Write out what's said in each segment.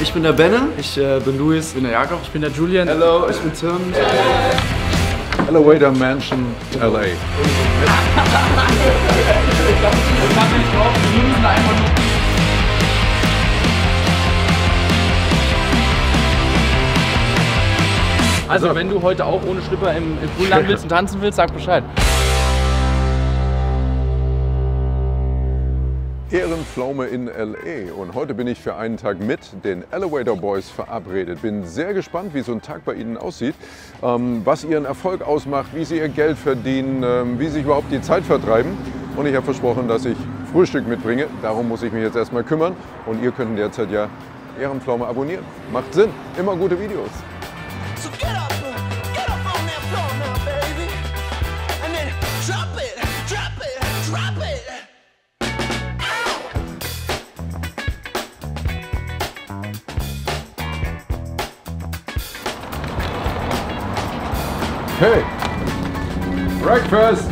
Ich bin der Benne. Ich bin Luis. Ich bin der Jakob. Ich bin der Julian. Hello, ich bin Tim. Elevator Mansion, LA. Ich glaube, wir machen nicht drauf. Wir müssen einfach nur. Also, wenn du heute auch ohne Schlipper im Grünland willst und tanzen willst, sag Bescheid. Ehrenpflaume in LA und heute bin ich für einen Tag mit den Elevator Boys verabredet. Bin sehr gespannt, wie so ein Tag bei Ihnen aussieht, was Ihren Erfolg ausmacht, wie Sie Ihr Geld verdienen, wie Sie sich überhaupt die Zeit vertreiben. Und ich habe versprochen, dass ich Frühstück mitbringe. Darum muss ich mich jetzt erstmal kümmern und ihr könnt derzeit ja Ehrenpflaume abonnieren. Macht Sinn, immer gute Videos. So get up on that floor now, baby, and then drop it, drop it, drop it. Hey, Breakfast!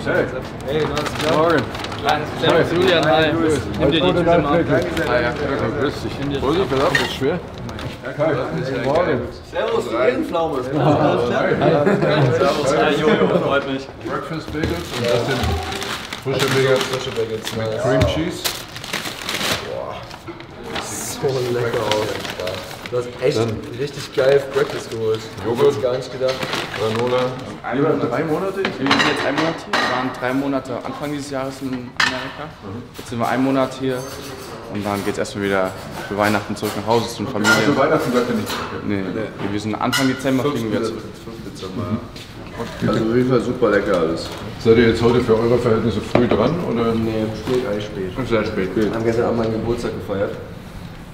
Hey, Hey, was klar? morgen. Servus Julian, hi. Nimm dir die Tüte mal. Grüß dich. Vorsicht, verdammt, ist schwer. Morgen. Servus, die Ehrenpflaume. Servus, hi Jojo, freut mich. Breakfast Bagels und das sind frische Bagels mit Cream Cheese. So lecker aus. Du hast echt richtig geil Breakfast geholt. Joghurt. Ich gar nicht gedacht. Granola. Über 3 Monate? Wir sind jetzt 1 Monat hier. Wir waren 3 Monate Anfang dieses Jahres in Amerika. Jetzt sind wir 1 Monat hier. Und dann geht es erstmal wieder für Weihnachten zurück nach Hause zu den Familien. Also Weihnachten bleibt ja nicht. Nee, wir sind Anfang Dezember fliegen wir zurück. 5. Dezember. Also auf jeden Fall super lecker alles. Seid ihr jetzt heute für eure Verhältnisse früh dran? Oder? Nee, spät, eigentlich spät. Sehr spät. Wir haben gestern Abend meinen Geburtstag gefeiert.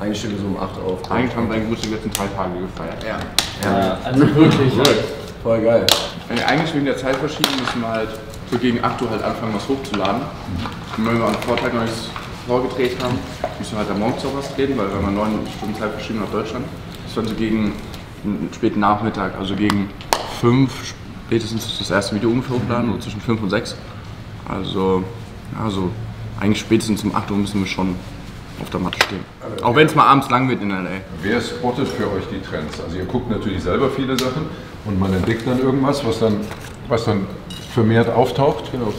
Eigentlich stehen wir so um 8 auf. Eigentlich haben wir deinen Geburtstag die letzten 3 Tage gefeiert. Ja. Also wirklich. Voll geil. Eigentlich wegen der Zeitverschiebung müssen wir halt so gegen 8 Uhr halt anfangen, was hochzuladen. Und wenn wir am Vortag noch nichts vorgedreht haben, müssen wir halt am Morgen auch was drehen, weil wir haben 9 Stunden Zeitverschiebung nach Deutschland. Das war so gegen einen späten Nachmittag, also gegen 5 spätestens das erste Video ungefähr hochladen, so zwischen 5 und 6. Also, eigentlich spätestens um 8 Uhr müssen wir schon auf der Matte stehen. Auch wenn es mal abends lang wird in LA. Wer spottet für euch die Trends? Also ihr guckt natürlich selber viele Sachen und man entdeckt dann irgendwas, was dann vermehrt auftaucht. Genau.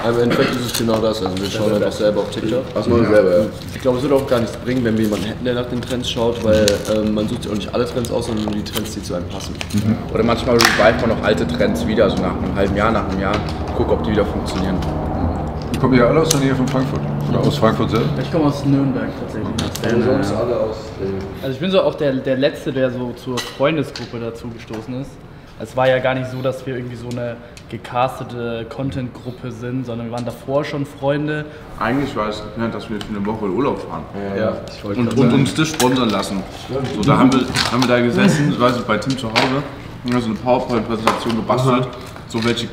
Aber im Endeffekt ist es genau das. Also wir schauen einfach selber auf TikTok. Was machen wir selber, ja. Ich glaube, es würde auch gar nichts bringen, wenn wir jemanden hätten, der nach den Trends schaut, weil man sucht sich auch nicht alle Trends aus, sondern nur die Trends, die zu einem passen. Oder manchmal revive man auch alte Trends wieder, so nach einem halben Jahr, nach einem Jahr, guck, ob die wieder funktionieren. Kommt ihr alle aus der Nähe von Frankfurt? Oder aus Frankfurt selbst? Ich komme aus Nürnberg tatsächlich. Sonst alle aus. Also ich bin so auch der Letzte, der so zur Freundesgruppe dazu gestoßen ist. Es war ja gar nicht so, dass wir irgendwie so eine gecastete Content-Gruppe sind, sondern wir waren davor schon Freunde. Eigentlich war es geplant, dass wir für eine Woche in Urlaub fahren. Ja, Und uns das sponsern lassen. So, da haben wir da gesessen, weiß ich, bei Tim zu Hause, und haben so eine PowerPoint-Präsentation gebastelt, so welche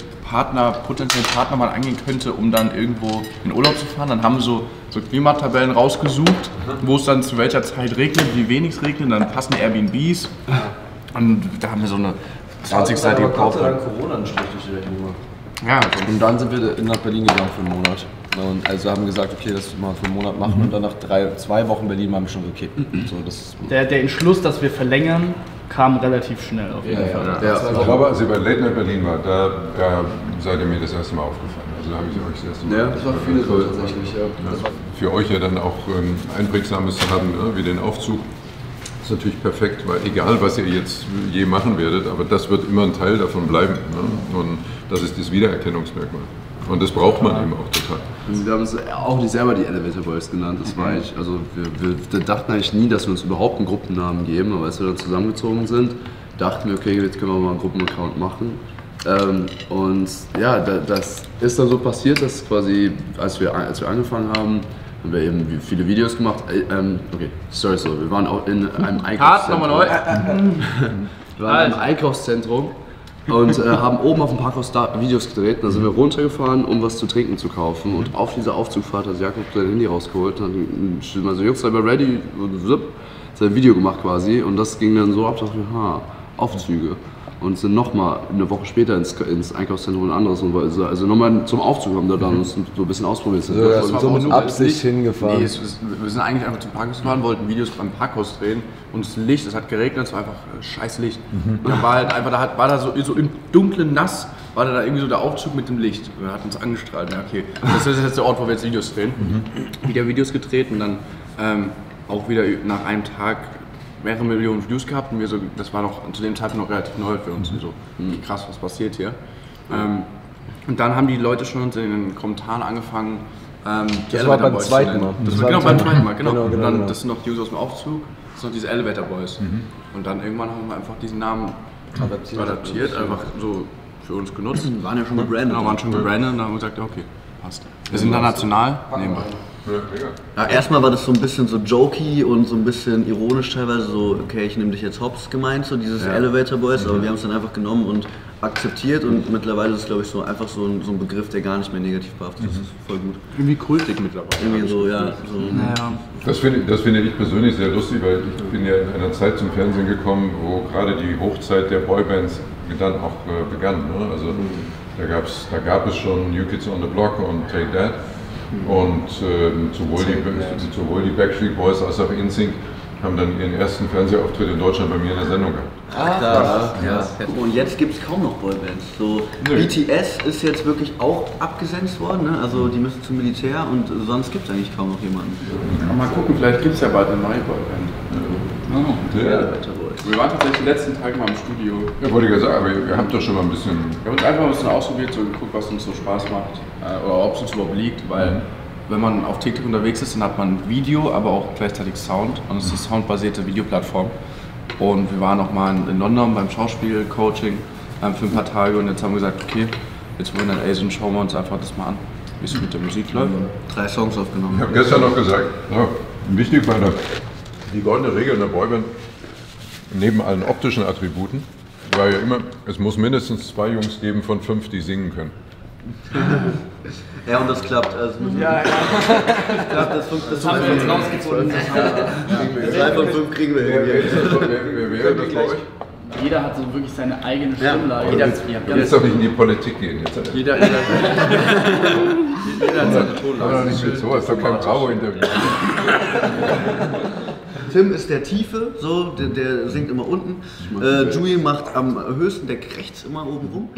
potenziellen Partner man angehen könnte, um dann irgendwo in Urlaub zu fahren. Dann haben wir so Klimatabellen rausgesucht, wo es dann zu welcher Zeit regnet, wie wenig es regnet, dann passen Airbnbs. Und da haben wir so eine 20-seitige PowerPoint. Corona einen Strich durch die Rechnung gemacht. Ja, Und dann sind wir nach Berlin gegangen für einen Monat. Und also haben gesagt, okay, das mal für einen Monat machen und dann nach 2 Wochen Berlin waren wir schon okay. So, das Der Entschluss, dass wir verlängern, kam relativ schnell auf jeden Fall. Ich glaube, als ihr bei Late Night Berlin wart, da seid ihr mir das erste Mal aufgefallen. Also da habe ich euch das erste Mal. Ja, das war viele so tatsächlich. Ja. Für euch ja dann auch Einprägsames zu haben, wie den Aufzug. Das ist natürlich perfekt, weil egal was ihr jetzt je machen werdet, aber das wird immer ein Teil davon bleiben. Ne? Und das ist das Wiedererkennungsmerkmal. Und das braucht man eben auch total. Wir haben uns auch nicht selber die Elevator Boys genannt. Das war eigentlich, also wir dachten eigentlich nie, dass wir uns überhaupt einen Gruppennamen geben, aber als wir dann zusammengezogen sind, dachten wir, okay, jetzt können wir mal einen Gruppenaccount machen. Und ja, das ist dann so passiert, dass quasi, als wir angefangen haben wir eben viele Videos gemacht. Okay, sorry, wir waren auch in einem Einkaufszentrum. Wir waren in einem Einkaufszentrum und haben oben auf dem Parkhaus Videos gedreht. Da sind wir runtergefahren, um was zu trinken zu kaufen. Und auf dieser Aufzugfahrt hat Jakob sein Handy rausgeholt und hat also Jungs, seid mal ready, und sein Video gemacht quasi. Und das ging dann so ab, dass wir, Aufzüge. und sind nochmal eine Woche später ins Einkaufszentrum und anderes. Also nochmal zum Aufzug haben da dann uns so ein bisschen ausprobiert. So mit Absicht hingefahren. Nee, wir sind eigentlich einfach zum Parkhaus gefahren, wollten Videos beim Parkhaus drehen und das Licht, es hat geregnet, es war einfach scheiß Licht. Und dann war halt einfach, war da so im dunklen Nass, war da irgendwie so der Aufzug mit dem Licht. Und er hat uns angestrahlt. Ja, okay, das ist jetzt der Ort, wo wir jetzt Videos drehen. Wieder Videos gedreht und dann auch wieder nach einem Tag mehrere Millionen Views gehabt und das war noch zu dem Zeitpunkt noch relativ neu für uns. So, krass, was passiert hier? Und dann haben die Leute schon uns in den Kommentaren angefangen, die Das war beim zweiten Mal. Das war genau beim zweiten Mal, genau. Und dann, das sind noch die Jungs aus dem Aufzug, das sind noch diese Elevator Boys. Und dann irgendwann haben wir einfach diesen Namen adaptiert, einfach so für uns genutzt. Waren ja schon gebrandet. Genau, waren schon gebrandet und dann haben wir gesagt, okay, passt. Wir sind international, nehmen wir. Ja, erstmal war das so ein bisschen so jokey und so ein bisschen ironisch teilweise, so okay, ich nehme dich jetzt hops gemeint, so dieses Elevator Boys, aber wir haben es dann einfach genommen und akzeptiert und mittlerweile ist es, glaube ich, so einfach so ein Begriff, der gar nicht mehr negativ behaftet ist. Das ist voll gut. Irgendwie kultig mittlerweile. Irgendwie so, ja. So. Naja. Das finde ich persönlich sehr lustig, weil ich bin ja in einer Zeit zum Fernsehen gekommen, wo gerade die Hochzeit der Boybands dann auch begann. Ne? Also da gab es schon New Kids on the Block und Take That. Und sowohl die Backstreet Boys als auch NSYNC haben dann ihren ersten Fernsehauftritt in Deutschland bei mir in der Sendung gehabt. Ja. Und jetzt gibt es kaum noch Boybands. So, BTS ist jetzt wirklich auch abgesetzt worden, ne? Also die müssen zum Militär und sonst gibt es eigentlich kaum noch jemanden. Mal gucken, vielleicht gibt es ja bald eine neue Boyband. Wir waren tatsächlich die letzten Tage mal im Studio. Ja, wollte ich ja sagen, aber ihr habt doch schon mal ein bisschen... Wir haben uns einfach ein bisschen ausprobiert, so geguckt, was uns so Spaß macht oder ob es uns überhaupt liegt, weil wenn man auf TikTok unterwegs ist, dann hat man Video, aber auch gleichzeitig Sound und es ist eine soundbasierte Videoplattform. Und wir waren auch mal in London beim Schauspiel-Coaching für ein paar Tage und jetzt haben wir gesagt, okay, jetzt wollen wir in Asien, schauen wir uns einfach das mal an, wie es mit der Musik läuft. 3 Songs aufgenommen. Ich habe gestern noch gesagt, ja, wichtig war die goldene Regel in der Boyband, neben allen optischen Attributen, war ja immer, es muss mindestens 2 Jungs geben von 5, die singen können. Ja, und das klappt. Also klappt, das haben wir jetzt rausgefunden. 3 von 5 kriegen wir Wer irgendwie. wäre das bei euch? Jeder hat so wirklich seine eigene Stimmlage. Jetzt doch nicht in die Politik gehen. Jeder hat seine Tonlage. Aber nicht mit so, ist doch kein Bravo-Interview. Tim ist der Tiefe, so, der singt immer unten. Jui macht am höchsten Deck rechts immer oben rum.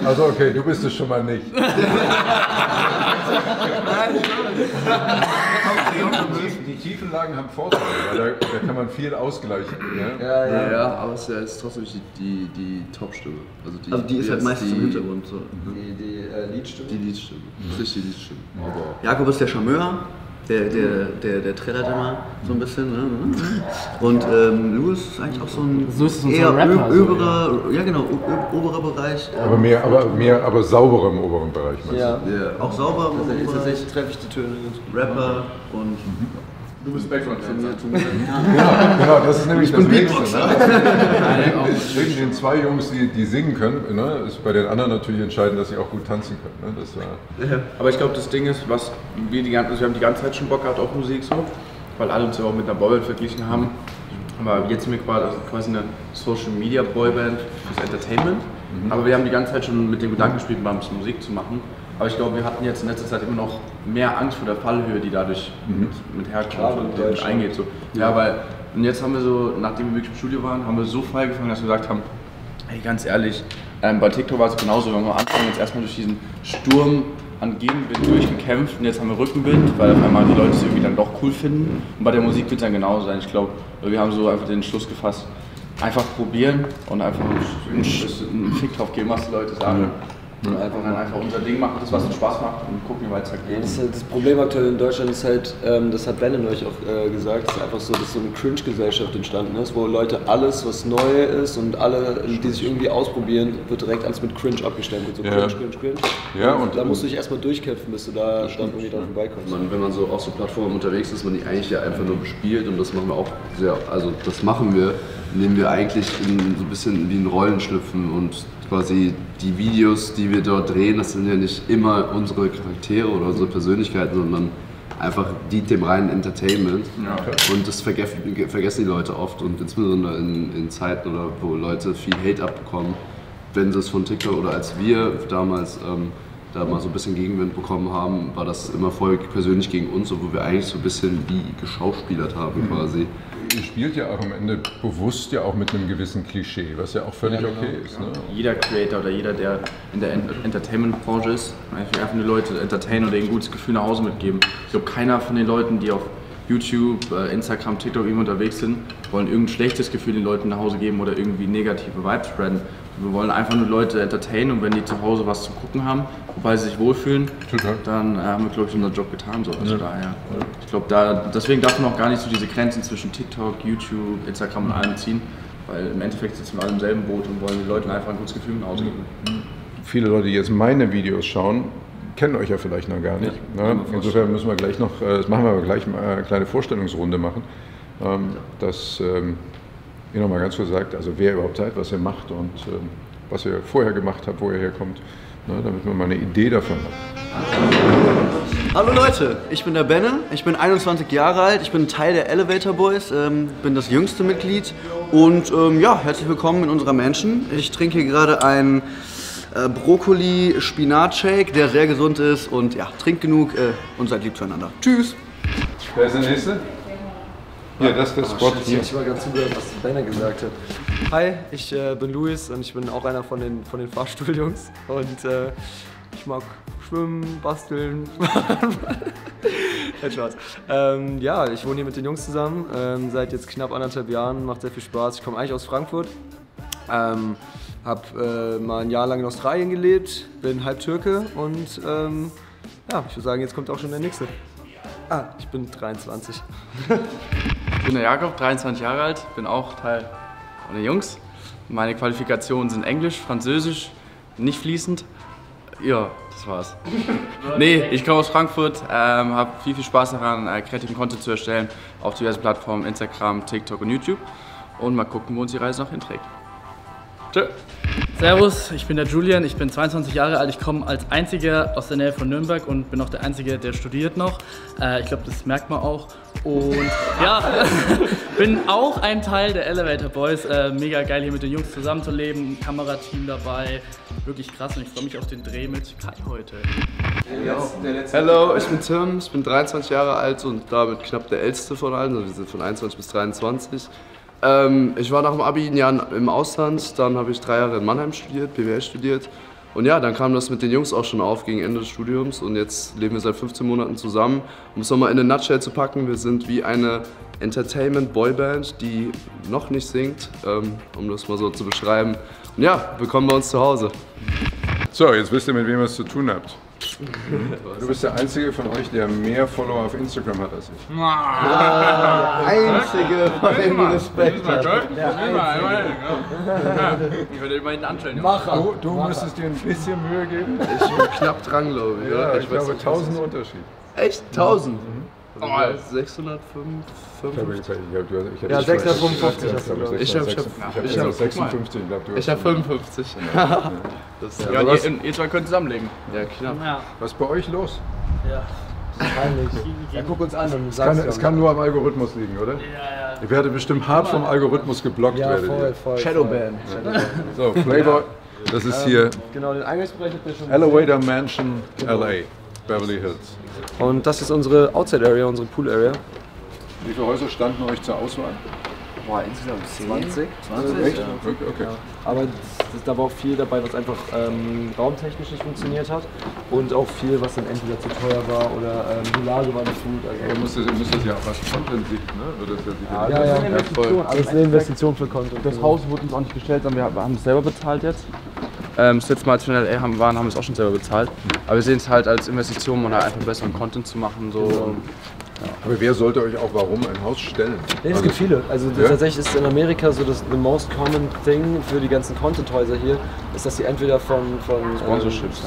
Also okay, du bist es schon mal nicht. Die Tiefenlagen haben Vorteile, weil da kann man viel ausgleichen. Ja? Ja. Aber es ist trotzdem die Top-Stimme. Also die ist halt meistens im Hintergrund. So. Die Liedstimme? Die Liedstimme. Das ist die Liedstimme. Jakob ist der Charmeur. Der trällert immer so ein bisschen. Ne? Und Louis ist eigentlich auch so ein eher Rapper, oberer Bereich. Aber sauberer im oberen Bereich. Ja. Auch sauber im oberen Bereich. Tatsächlich treffe ich die Töne ganz gut. Rapper und... Du bist Background-Dancer. Genau, das ist nämlich Ich das bin Nächste. Beatboxer. Zwischen den 2 Jungs, die singen können, ne, ist bei den anderen natürlich entscheidend, dass sie auch gut tanzen können. Ne? Das war Aber ich glaube, das Ding ist, was wir haben die ganze Zeit schon Bock gehabt auf Musik, so, weil alle uns ja auch mit einer Boyband verglichen haben. Aber jetzt sind wir quasi eine Social Media Boyband fürs Entertainment. Aber wir haben die ganze Zeit schon mit dem Gedanken gespielt, mal ein bisschen Musik zu machen. Aber ich glaube, wir hatten jetzt in letzter Zeit immer noch mehr Angst vor der Fallhöhe, die dadurch mit herkommt und eingeht. So. Ja, weil, und jetzt haben wir so, nachdem wir wirklich im Studio waren, haben wir so frei gefangen, dass wir gesagt haben, hey, ganz ehrlich, bei TikTok war es genauso, wir haben am Anfang jetzt erstmal durch diesen Sturm an Gegenwind durchgekämpft und jetzt haben wir Rückenwind, weil auf einmal die Leute es irgendwie dann doch cool finden. Und bei der Musik wird es dann genauso sein. Ich glaube, wir haben so einfach den Entschluss gefasst, einfach probieren und einfach einen Fick drauf geben, was die Leute sagen. Und einfach unser Ding machen, das was uns Spaß macht und gucken, wie weit es halt geht. Das Problem aktuell in Deutschland ist halt, das hat Brandon euch auch gesagt, ist einfach so, dass so eine Cringe-Gesellschaft entstanden ist, wo Leute alles, was neu ist und alle, die sich irgendwie ausprobieren, wird direkt als mit Cringe abgestempelt. So Cringe. Ja, und da musst du dich erstmal durchkämpfen, bis du da dann irgendwie dran vorbeikommst. Wenn man so auf so Plattformen unterwegs ist, man die eigentlich ja einfach nur bespielt und das machen wir auch sehr, also das machen wir, indem wir eigentlich so ein bisschen wie in Rollen schlüpfen und quasi die Videos, die wir dort drehen, das sind ja nicht immer unsere Charaktere oder unsere Persönlichkeiten, sondern einfach dient dem reinen Entertainment. Und das vergessen die Leute oft und insbesondere in Zeiten, oder wo Leute viel Hate abbekommen, wenn sie es von TikTok oder als wir damals da mal so ein bisschen Gegenwind bekommen haben, war das immer voll persönlich gegen uns, obwohl wir eigentlich so ein bisschen wie geschauspielert haben quasi. Ihr spielt ja auch am Ende bewusst ja auch mit einem gewissen Klischee, was ja auch völlig okay ist. Ne? Jeder Creator oder jeder, der in der Entertainment-Branche ist, einfach nur Leute entertainen oder ihnen ein gutes Gefühl nach Hause mitgeben. Ich glaube, keiner von den Leuten, die auf YouTube, Instagram, TikTok irgendwie unterwegs sind, wollen irgendein schlechtes Gefühl den Leuten nach Hause geben oder irgendwie negative Vibes spreaden. Wir wollen einfach nur Leute entertainen und wenn die zu Hause was zu gucken haben, wobei sie sich wohlfühlen, dann haben wir, glaube ich, unseren Job getan. So. Also daher, ich glaube, deswegen darf man auch gar nicht so diese Grenzen zwischen TikTok, YouTube, Instagram und allem ziehen, weil im Endeffekt sitzen wir alle im selben Boot und wollen den Leuten einfach ein gutes Gefühl nach Hause geben. Viele Leute, die jetzt meine Videos schauen, kennen euch ja vielleicht noch gar nicht. Ne? Insofern müssen wir gleich noch, das machen wir aber gleich mal eine kleine Vorstellungsrunde machen, dass ihr nochmal ganz kurz sagt, also wer ihr überhaupt seid, was ihr macht und was ihr vorher gemacht habt, wo ihr herkommt, ne? Damit man mal eine Idee davon hat. Hallo Leute, ich bin der Benne, ich bin 21 Jahre alt, ich bin Teil der Elevator Boys, bin das jüngste Mitglied und ja, herzlich willkommen in unserer Mansion. Ich trinke hier gerade einen Brokkoli-Spinat-Shake, der sehr gesund ist und ja, trinkt genug und seid lieb zueinander. Tschüss! Wer ist der Nächste? Ja, das ist der Spot hier. Ich war gerade zugehört, was Benner gesagt hat. Hi, ich bin Luis und ich bin auch einer von den Fahrstuhljungs und ich mag schwimmen, basteln. Spaß. Ja, ich wohne hier mit den Jungs zusammen, seit jetzt knapp 1,5 Jahren, macht sehr viel Spaß. Ich komme eigentlich aus Frankfurt, habe mal ein Jahr lang in Australien gelebt, bin halb Türke und ja, ich würde sagen, jetzt kommt auch schon der Nächste. Ich bin 23. Ich bin der Jakob, 23 Jahre alt, bin auch Teil von den Jungs. Meine Qualifikationen sind Englisch, Französisch, nicht fließend. Ja, das war's. Nee, ich komme aus Frankfurt, habe viel Spaß daran, kreativen Content zu erstellen auf diversen Plattformen, Instagram, TikTok und YouTube. Und mal gucken, wo uns die Reise noch hinträgt. Tschö. Servus, ich bin der Julian, ich bin 22 Jahre alt, ich komme als Einziger aus der Nähe von Nürnberg und bin auch der Einzige, der studiert noch. Ich glaube, das merkt man auch. Und ja, bin auch ein Teil der Elevator Boys. Mega geil, hier mit den Jungs zusammenzuleben, Kamerateam dabei. Wirklich krass und ich freue mich auf den Dreh mit Kai heute. Hallo, ich bin Tim, ich bin 23 Jahre alt und damit knapp der älteste von allen. Also wir sind von 21 bis 23. Ich war nach dem Abi ein Jahr im Ausland, dann habe ich 3 Jahre in Mannheim studiert, BWL studiert. Und ja, dann kam das mit den Jungs auch schon auf gegen Ende des Studiums und jetzt leben wir seit 15 Monaten zusammen. Um es nochmal in eine Nutshell zu packen, wir sind wie eine Entertainment-Boyband, die noch nicht singt, um das mal so zu beschreiben. Und ja, willkommen bei uns zu Hause. So, jetzt wisst ihr, mit wem ihr es zu tun habt. Du bist der Einzige von euch, der mehr Follower auf Instagram hat als ich. Einzige, von dem du Respekt hast. Ich würde immerhin anstellen. Du müsstest dir ein bisschen Mühe geben. Ich bin knapp dran, glaube ich. Ja, ich weiß glaube nicht, 1000 Unterschied. Echt? 1000? Also 605? Ja, 655 hast du, glaube ich. Ich hab 56, ich glaube, du Ich habe 55. Das ist Ja, ihr zwei könnt zusammenlegen. ja knapp. Ja. Was ist bei euch los? Ja, guck uns an und sag's Es kann nur am Algorithmus liegen, oder? Ja, ja. Ich werde bestimmt hart vom Algorithmus geblockt. Ja, werdet ihr. voll. Shadowban. So, Playboy, das ist hier Genau, den Eingangsbereich habt ihr schon. Elevator Mansion LA, Beverly Hills. Und das ist unsere Outside Area, unsere Pool Area. Wie viele Häuser standen euch zur Auswahl? Boah, insgesamt 20. Echt? Ja. Okay. Aber da war auch viel dabei, was einfach raumtechnisch nicht funktioniert hat. Und auch viel, was dann entweder zu teuer war oder die Lage war nicht gut. Also Ihr müsst das ja auch was Content-Sicht, ne? Wird das ja ja, ja, Investition. Alles eine Investition für Content. Das Haus wurde uns auch nicht gestellt, sondern wir haben es selber bezahlt jetzt. Das letzte Mal, als wir in LA waren, haben wir es auch schon selber bezahlt. Aber wir sehen es halt als Investition, um halt einfach besseren Content zu machen. So. Aber wer sollte euch auch warum ein Haus stellen? Nee, es gibt viele. Also Ja? tatsächlich ist in Amerika so das the most common thing für die ganzen Content-Häuser hier, ist, dass sie entweder von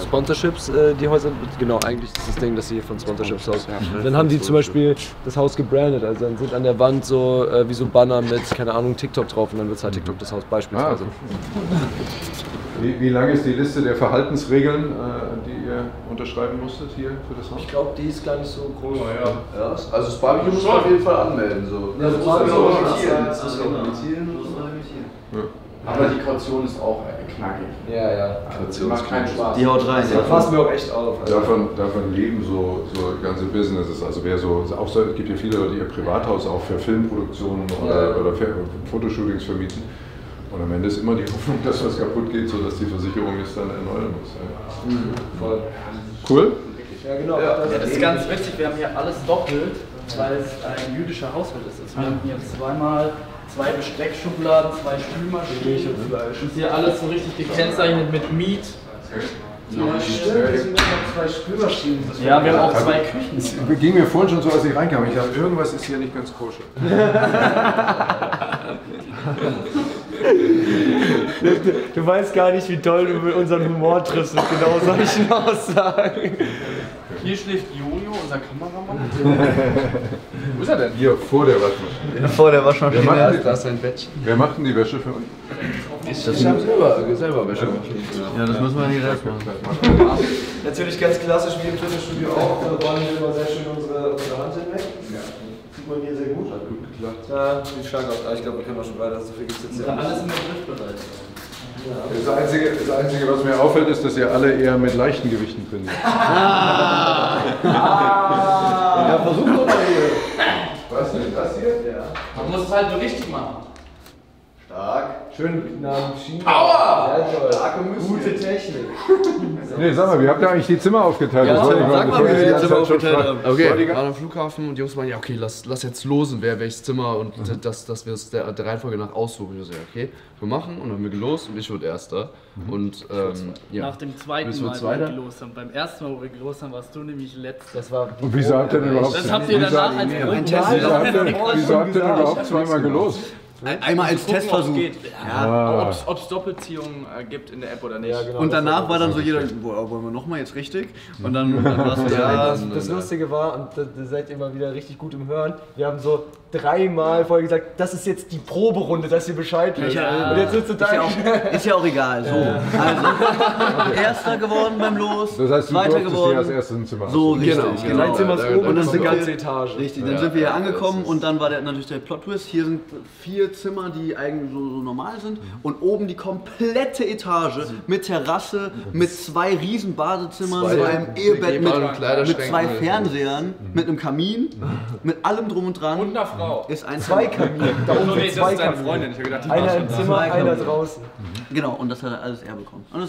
Sponsorships die Häuser, genau, eigentlich ist das Ding, dass sie von Sponsorships aus. Dann haben die zum Beispiel das Haus gebrandet, also dann sind an der Wand so wie so Banner mit, keine Ahnung, TikTok drauf und dann wird halt TikTok das Haus beispielsweise. Wie lang ist die Liste der Verhaltensregeln, die ihr unterschreiben musstet hier für das Haus? Ich glaube, die ist gar nicht so groß. Ja, also das Barbecue muss man auf jeden Fall anmelden. So. Ja, das muss man limitieren. Aber die Kaution ist auch knackig. Ja. Also macht keinen Spaß. Die haut rein. Das passt mir auch echt auf. Also. Davon leben so ganze Businesses. Also wer so, auch so, es gibt ja viele Leute, die ihr Privathaus auch für Filmproduktionen oder für Fotoshootings vermieten. Und am Ende ist immer die Hoffnung, dass was kaputt geht, sodass die Versicherung es dann erneuern muss. Ja. Voll. Cool? Ja, genau. Ja, das ist ganz witzig, wir haben hier alles doppelt, weil es ein jüdischer Haushalt ist. Also wir haben hier zweimal 2 Besteckschubladen, 2 Spülmaschinen. Und hier alles so richtig gekennzeichnet mit Meat. Ja, stimmt, wir sind noch 2 Spülmaschinen. Ja, wir haben auch 2 Küchen. Es ging mir vorhin schon so, als ich reinkam. Ich dachte, irgendwas ist hier nicht ganz koscher. Du weißt gar nicht, wie doll du mit unserem Humor triffst mit genau solchen Aussagen. Hier schläft Jojo, unser Kameramann. Wo ist er denn? Hier, vor der Waschmaschine. Vor der Waschmaschine. Da ist ein Bettchen. Wer macht denn die Wäsche für euch? Ich habe selber Wäsche gemacht. Ja, das müssen wir nicht selbst machen. Natürlich ganz klassisch wie im Fitnessstudio auch, räumen wir immer sehr schön unsere Hand hinweg. Sieht man hier sehr gut. Hat gut geklappt. Ja, sieht stark aus. Ich glaube, wir können auch schon weiter. So viel gibt es jetzt hier. Alles in der Griffbereich. Das Einzige, was mir auffällt, ist, dass ihr alle eher mit leichten Gewichten trainiert. Ja, versuch doch mal hier. Was ist das hier? Ja. Man muss es halt nur richtig machen. Stark. Schön nach dem Schienen. Aua! Sehr toll. Starke Gute Technik. Nee, sag mal, wie habt ihr eigentlich die Zimmer aufgeteilt? Ja, Das wollte ich sag mal, wie wir die Zimmer aufgeteilt haben. Okay, wir waren am Flughafen und die Jungs meinen, ja okay, lass jetzt losen, wer welches Zimmer und dass wir es der Reihenfolge nach aussuchen. Ich so, ja, okay, wir machen und dann haben wir gelost und ich wurde Erster. Und ja. Nach dem zweiten Bist du Mal, wo Zweiter? wir gelost haben. Beim ersten Mal, wo wir gelost haben, warst du nämlich Letzter. Das war Und wieso habt ihr denn überhaupt Das habt ihr danach als wieso habt ihr denn überhaupt zweimal gelost? Einmal als Testversuch. Ja, ob es Doppelziehungen gibt in der App oder nicht. Ja, genau. Und danach war dann so jeder, boah, wollen wir nochmal jetzt richtig? Und dann war es Ja, das Lustige war, und da seid ihr mal wieder richtig gut im Hören, wir haben so 3-mal vorher gesagt, das ist jetzt die Proberunde, dass ihr Bescheid wisst. Ja. Und jetzt sitzt du da. ist ja auch egal. So. Also, Erster geworden beim Los, Das heißt, du Zweiter durftest hier als geworden. erstes im Zimmer. So, richtig. Genau. Dein Zimmer ist oben Und dann und das ist sind eine wir- ganze Etage. Richtig, dann sind wir hier angekommen und dann war natürlich der Plot-Twist. Hier sind 4 Zimmer, die eigentlich so normal sind und oben die komplette Etage mit Terrasse, mit 2 riesen Badezimmern, Zwei so einem Ehebett mit, und Kleiderschränken. mit 2 Fernsehern, mit einem Kamin, mit allem drum und dran. Und einer Frau. Ist ein 2 Kamine, da oben sind 2 Kamine. Ich habe gedacht, die Einer war im schon Zimmer, Zwei einer Kamine. draußen. Genau, und das hat er alles er bekommen. Und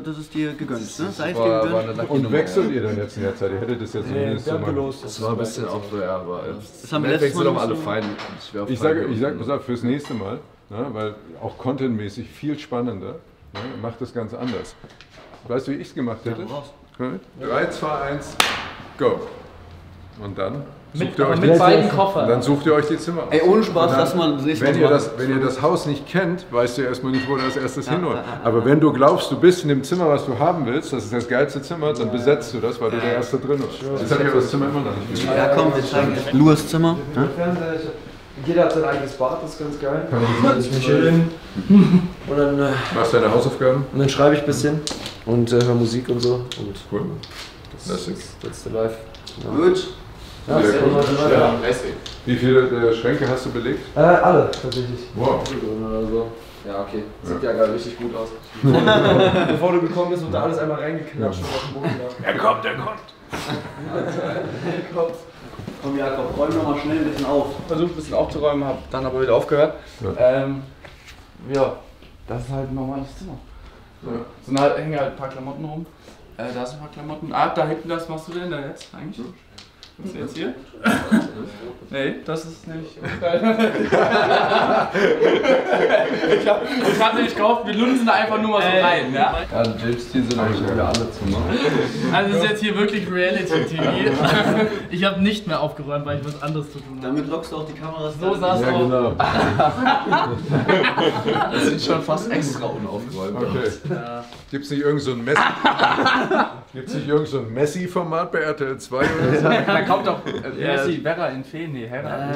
das ist dir gegönnt, ne? Sei es dir War gegönnt. eine Lucky Und Nummer, wechselt ihr dann jetzt in der Zeit? Ihr hättet das jetzt Nee, zumindest wir so haben mal. gelost. Das war ein bisschen auch so, ja, aber Das haben wir Netflix letztes sind Mal auch alle nicht so- fein. wär auch Ich fein sage, pass auf, fürs nächste Mal, ne, weil auch contentmäßig viel spannender, ne, macht das ganz anders. Weißt du, wie ich es gemacht hätte? raus. 3, 2, 1, go. Und dann sucht ihr aber euch mit die beiden und Koffern. dann sucht ihr euch die Zimmer aus. Ey, ohne Spaß, Und dann, lass mal das nächste Mal wenn ihr machen. wenn ihr das Haus nicht kennt, weißt du erstmal nicht, wo du als erstes hinholt. Aber wenn du glaubst, du bist in dem Zimmer, was du haben willst, das ist das geilste Zimmer, dann besetzt du das, weil du der Erste drin bist. Jetzt habe ich aber das Zimmer immer noch nicht gesehen. Ja, komm, wir zeigen dir. Luas Zimmer. Ne? Fernseher, jeder hat sein eigenes Bad, das ist ganz geil. Kann ich mich hin. Und dann, Machst deine Hausaufgaben? und dann schreibe ich ein bisschen und höre Musik und so. Und Cool. das ist the life. Gut. Ja, Sehr sehr gut. gut. Ja. Wie viele Schränke hast du belegt? Alle, tatsächlich. Wow. Oder so. Ja, okay. Sieht ja gerade richtig gut aus. Bevor du gekommen bist, wird da alles einmal reingeklatscht und auf den Boden lag. Er kommt, er kommt. Komm Jakob, räum noch mal schnell ein bisschen auf. versucht ein bisschen aufzuräumen, habe dann aber wieder aufgehört. Ja, das ist halt ein normales Zimmer. So. Hängen halt ein paar Klamotten rum. Da sind ein paar Klamotten. Ah, da hinten, das machst du denn da jetzt eigentlich? Was ist jetzt hier? Nee, das ist nicht. Ich hab nämlich gekauft, wir lunzen da einfach nur mal so rein. Ja? Ja, James, die sind eigentlich wieder alle zu machen. Also es ist jetzt hier wirklich Reality-TV. Ich habe nicht mehr aufgeräumt, weil ich was anderes zu tun habe. Damit lockst du auch die Kameras. So sah es aus. Genau. Das sieht schon fast extra unaufgeräumt aus. Okay. Ja. Gibt's nicht irgend so ein Messi? Gibt's nicht irgend so ein Messi-Format bei RTL 2 oder so? Da kommt doch Messi, Vera in Feen, nee, Hera.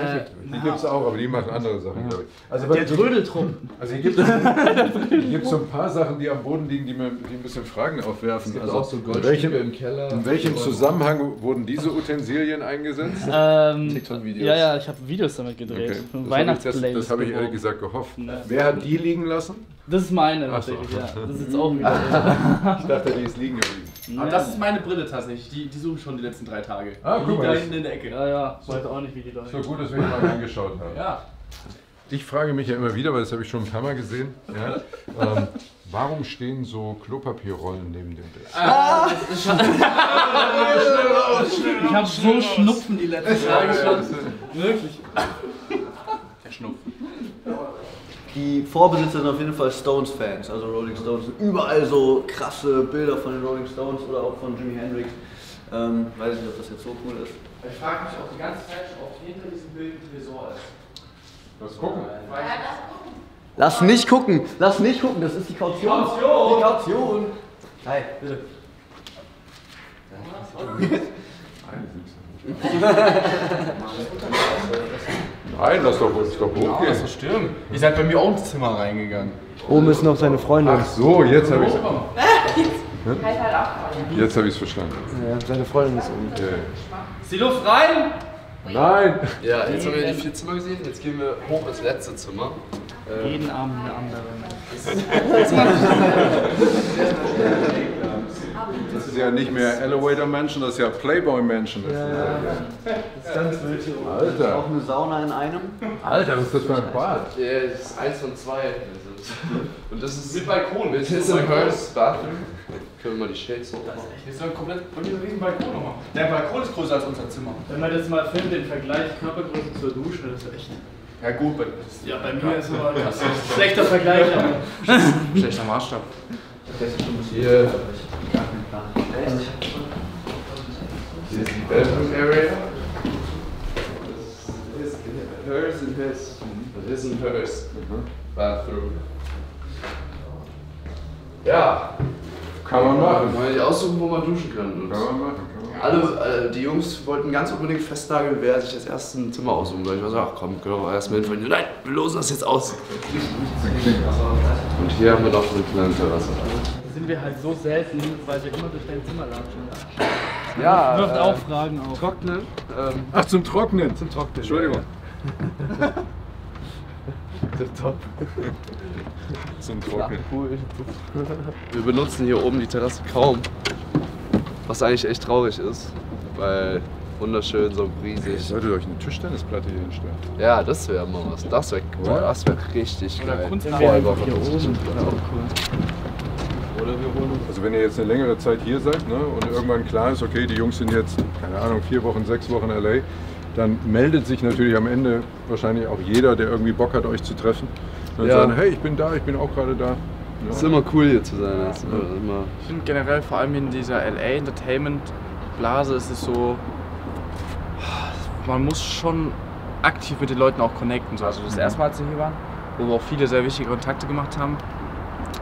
Die gibt's auch, aber die machen andere Sachen, glaube ich. Also, Der Trödeltrupp. Also hier gibt so ein paar Sachen, die am Boden liegen, die ein bisschen Fragen aufwerfen. Also auch so Goldstücke im Keller. In welchem Zusammenhang wurden diese Utensilien eingesetzt? TikTok-Videos. Ja, ich habe Videos damit gedreht. Okay. Weihnachtsplaylist. Das habe ich ehrlich gesagt gehofft. Wer hat die liegen lassen? Das ist meine tatsächlich, ja. Das ist jetzt auch wieder. Ich dachte, die ist liegen geblieben. Aber das ist meine Brille tatsächlich, die suche ich schon die letzten 3 Tage. Ah, guck mal, da das- hinten in der Ecke. Ja, ich weiß auch nicht, wie die So läuft. gut, dass wir hier mal reingeschaut haben. Ja. Ich frage mich ja immer wieder, weil das habe ich schon ein paar Mal gesehen, ja, warum stehen so Klopapierrollen neben dem Bett? Ich habe so Schnupfen die letzten Tage schon. Wirklich. Der Schnupfen. Die Vorbesitzer sind auf jeden Fall Stones-Fans, also Rolling Stones. Überall so krasse Bilder von den Rolling Stones oder auch von Jimi Hendrix. Weiß nicht, ob das jetzt so cool ist. Ich frage mich auch die ganze Zeit, ob hinter diesem Bild ein Tresor ist. Lass gucken. Lass nicht gucken, das ist die Kaution. Die Kaution! Hi, bitte. Nein, lass doch hochgehen. Das ist stimmt. Ihr seid bei mir auch ins Zimmer reingegangen. Oben ist noch seine Freundin. Ach so, jetzt habe ich Halt Jetzt habe ich es verstanden. Ja, seine Freundin ist oben. Ja. Ist die Luft rein? Nein! Ja, jetzt haben wir die 4 Zimmer gesehen, jetzt gehen wir hoch ins letzte Zimmer. Jeden Abend eine andere. Das ist ja nicht mehr Elevator Mansion, das ist ja Playboy Mansion. Das ist ganz wild hier oben. Alter. Auch eine Sauna in einem. Alter, was ist das für ein Bad? Ja, das ist 1 von 2. Und das ist mit Balkon. Das ist ein Girls Bathroom. Können wir mal die Shades hochmachen? Hier ist doch komplett bei mir ein riesen Balkon nochmal. Der Balkon ist größer als unser Zimmer. Wenn man das mal filmt, den Vergleich Körpergröße zur Dusche, das ist echt. Ja gut, bei Ja, bei mir ist aber das ist schlechter Vergleich, aber. schlechter Maßstab. Hier. Hier ist die Bedroom Area. Das ist hers and his. His and hers. Bathroom. Ja. Kann man machen. Mal die aussuchen, wo man duschen kann. Und Kann man machen. alle, die Jungs wollten ganz unbedingt festnageln, wer sich das erste ein Zimmer aussuchen will. Ich war so, ach komm, können wir erst mal hinfahren. Nein, wir losen das jetzt aus. Und hier haben wir noch eine kleine Terrasse. Sind wir halt so selten, weil wir immer durch dein Zimmer latschen. Ja, Wirft auch Fragen auf. Trocknen. Ach, zum Trocknen. Zum Trocknen. Entschuldigung. Top. Zum Trocknen. Wir benutzen hier oben die Terrasse kaum. Was eigentlich echt traurig ist, weil wunderschön, so Ihr riesig. solltet euch eine Tischtennisplatte hier hinstellen. Ja, das wäre mal was. Das wäre richtig geil. Kunstwerk hier oben. Also wenn ihr jetzt eine längere Zeit hier seid, ne, und irgendwann klar ist, okay, die Jungs sind jetzt, keine Ahnung, 4 Wochen, 6 Wochen LA, dann meldet sich natürlich am Ende wahrscheinlich auch jeder, der irgendwie Bock hat, euch zu treffen. Und Ja. sagen, hey, ich bin da, ich bin auch gerade da. Es ist immer cool hier zu sein. Das ist immer Ich finde generell vor allem in dieser LA Entertainment Blase ist es so, man muss schon aktiv mit den Leuten auch connecten. So. Also das erste Mal, als wir hier waren, wo wir auch viele sehr wichtige Kontakte gemacht haben,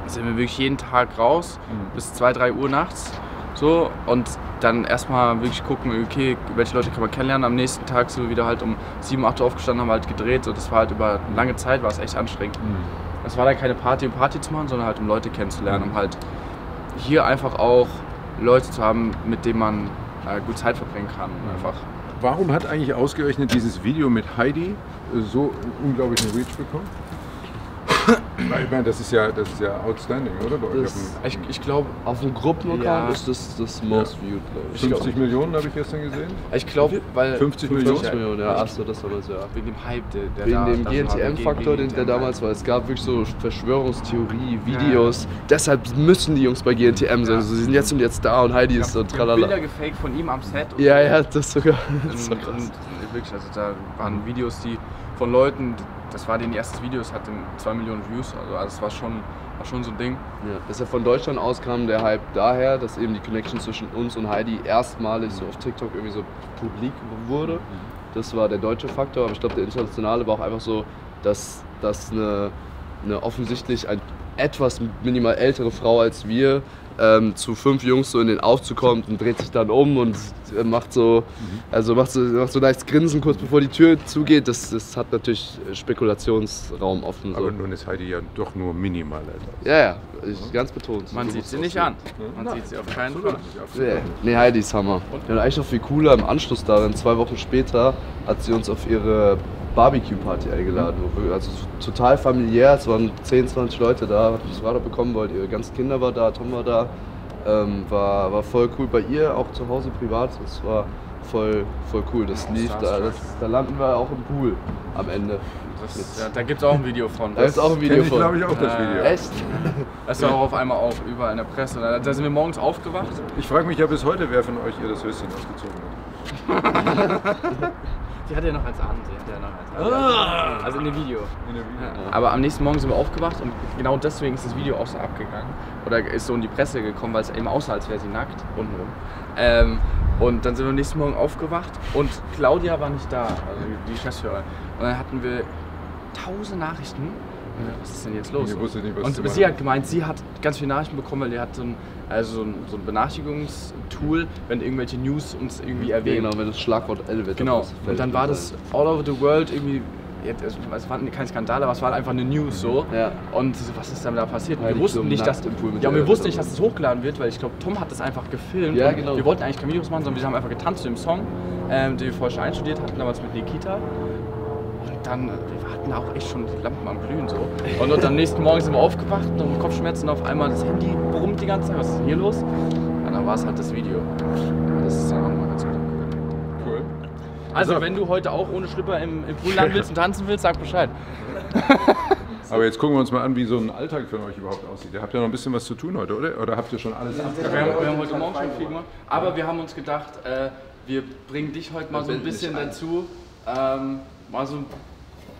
sind wir wirklich jeden Tag raus bis 2, 3 Uhr nachts. So, und dann erstmal wirklich gucken, okay, welche Leute kann man kennenlernen. Am nächsten Tag sind wir wieder halt um 7, 8 Uhr aufgestanden, haben halt gedreht. So, das war halt über eine lange Zeit, war es echt anstrengend. Es war dann keine Party, um Party zu machen, sondern halt um Leute kennenzulernen, um halt hier einfach auch Leute zu haben, mit denen man gut Zeit verbringen kann. Einfach. Warum hat eigentlich ausgerechnet dieses Video mit Heidi so unglaublichen Reach bekommen? Ich meine, das ist ja outstanding, oder? Ich glaube, auf dem Gruppenaccount ist das most viewed, glaube ich. 50 Millionen habe ich gestern gesehen. Ich glaube, weil 50 Millionen? 50 Millionen, ja. Achso, das war das, ja. Wegen dem Hype, der Wegen da, dem das GNTM-Faktor, gegen der damals war. Es gab wirklich so Verschwörungstheorie, Videos. Deshalb müssen die Jungs bei GNTM sein. Also, sie sind jetzt und jetzt da und Heidi ist so tralala. Bilder gefaked von ihm am Set. Und Ja, das sogar. Das und, und wirklich, also da waren Videos, die von Leuten, das war denen erstes Video, es hatte 2 Millionen Views, also das war schon so ein Ding. Ja, dass er von Deutschland aus kam, der Hype daher, dass eben die Connection zwischen uns und Heidi erstmalig so auf TikTok irgendwie so publik wurde. Das war der deutsche Faktor, aber ich glaube, der internationale war auch einfach so, dass eine offensichtlich etwas minimal ältere Frau als wir zu 5 Jungs so in den Aufzug kommt und dreht sich dann um und macht so leicht Grinsen kurz bevor die Tür zugeht. Das hat natürlich Spekulationsraum offen. So. Aber nun ist Heidi ja doch nur minimal älter. Ja, ganz betont. Man sieht sie nicht an. Man sieht sie auf keinen Fall. Nee, Heidi ist Hammer. Ja, eigentlich noch viel cooler im Anschluss daran. 2 Wochen später hat sie uns auf ihre Barbecue-Party eingeladen. Also total familiär, es waren 10, 20 Leute da, was das Radar bekommen wollte. Ihre ganzen Kinder waren da, Tom war da. War voll cool bei ihr, auch zu Hause privat. Das war voll cool, das lief da. Da landen wir auch im Pool am Ende. Da gibt es auch ein Video von. Da ist auch ein Video von. glaube ich auch das Video. Echt? Das war auch auf einmal auf, überall in der Presse. Da sind wir morgens aufgewacht. Ich frage mich ja bis heute, wer von euch ihr das Höschen ausgezogen hat. Die hat ja noch eins an. Also in dem Video. Ja. Aber am nächsten Morgen sind wir aufgewacht und genau deswegen ist das Video auch so abgegangen. Oder ist so in die Presse gekommen, weil es eben aussah, als wäre sie nackt, untenrum. Und dann sind wir am nächsten Morgen aufgewacht und Claudia war nicht da, also die Geschäftsführerin. Und dann hatten wir 1000 Nachrichten. Was ist denn jetzt los? Und sie hat gemeint, sie hat ganz viele Nachrichten bekommen, weil die hat so ein Benachrichtigungstool, wenn irgendwelche News uns irgendwie erwähnen. Genau, wenn das Schlagwort Elevator Genau. Und dann war das all over the world irgendwie. Es war kein Skandal, aber es war einfach eine News so. Ja. Und was ist dann da passiert? Wir wussten nicht, dass es hochgeladen wird, weil ich glaube, Tom hat das einfach gefilmt. Ja, genau. Wir wollten eigentlich keine Videos machen, sondern wir haben einfach getanzt zu dem Song, den wir vorher schon einstudiert hatten, damals mit Nikita. Und dann, wir hatten auch echt schon die Lampen am Glühen so. Und am nächsten Morgen sind wir aufgewacht und mit Kopfschmerzen auf einmal das Handy brummt die ganze Zeit. Was ist denn hier los? Und dann war es halt das Video. Ja, das ist dann auch mal ganz gut. Cool. Also, wenn du heute auch ohne Schlipper im Pool landen willst und tanzen willst, sag Bescheid. Aber jetzt gucken wir uns mal an, wie so ein Alltag für euch überhaupt aussieht. Ihr habt ja noch ein bisschen was zu tun heute, oder? Oder habt ihr schon alles abgehakt? Wir haben heute Morgen schon viel gemacht. Aber wir haben uns gedacht, wir bringen dich heute mal so ein bisschen dazu, mal so ein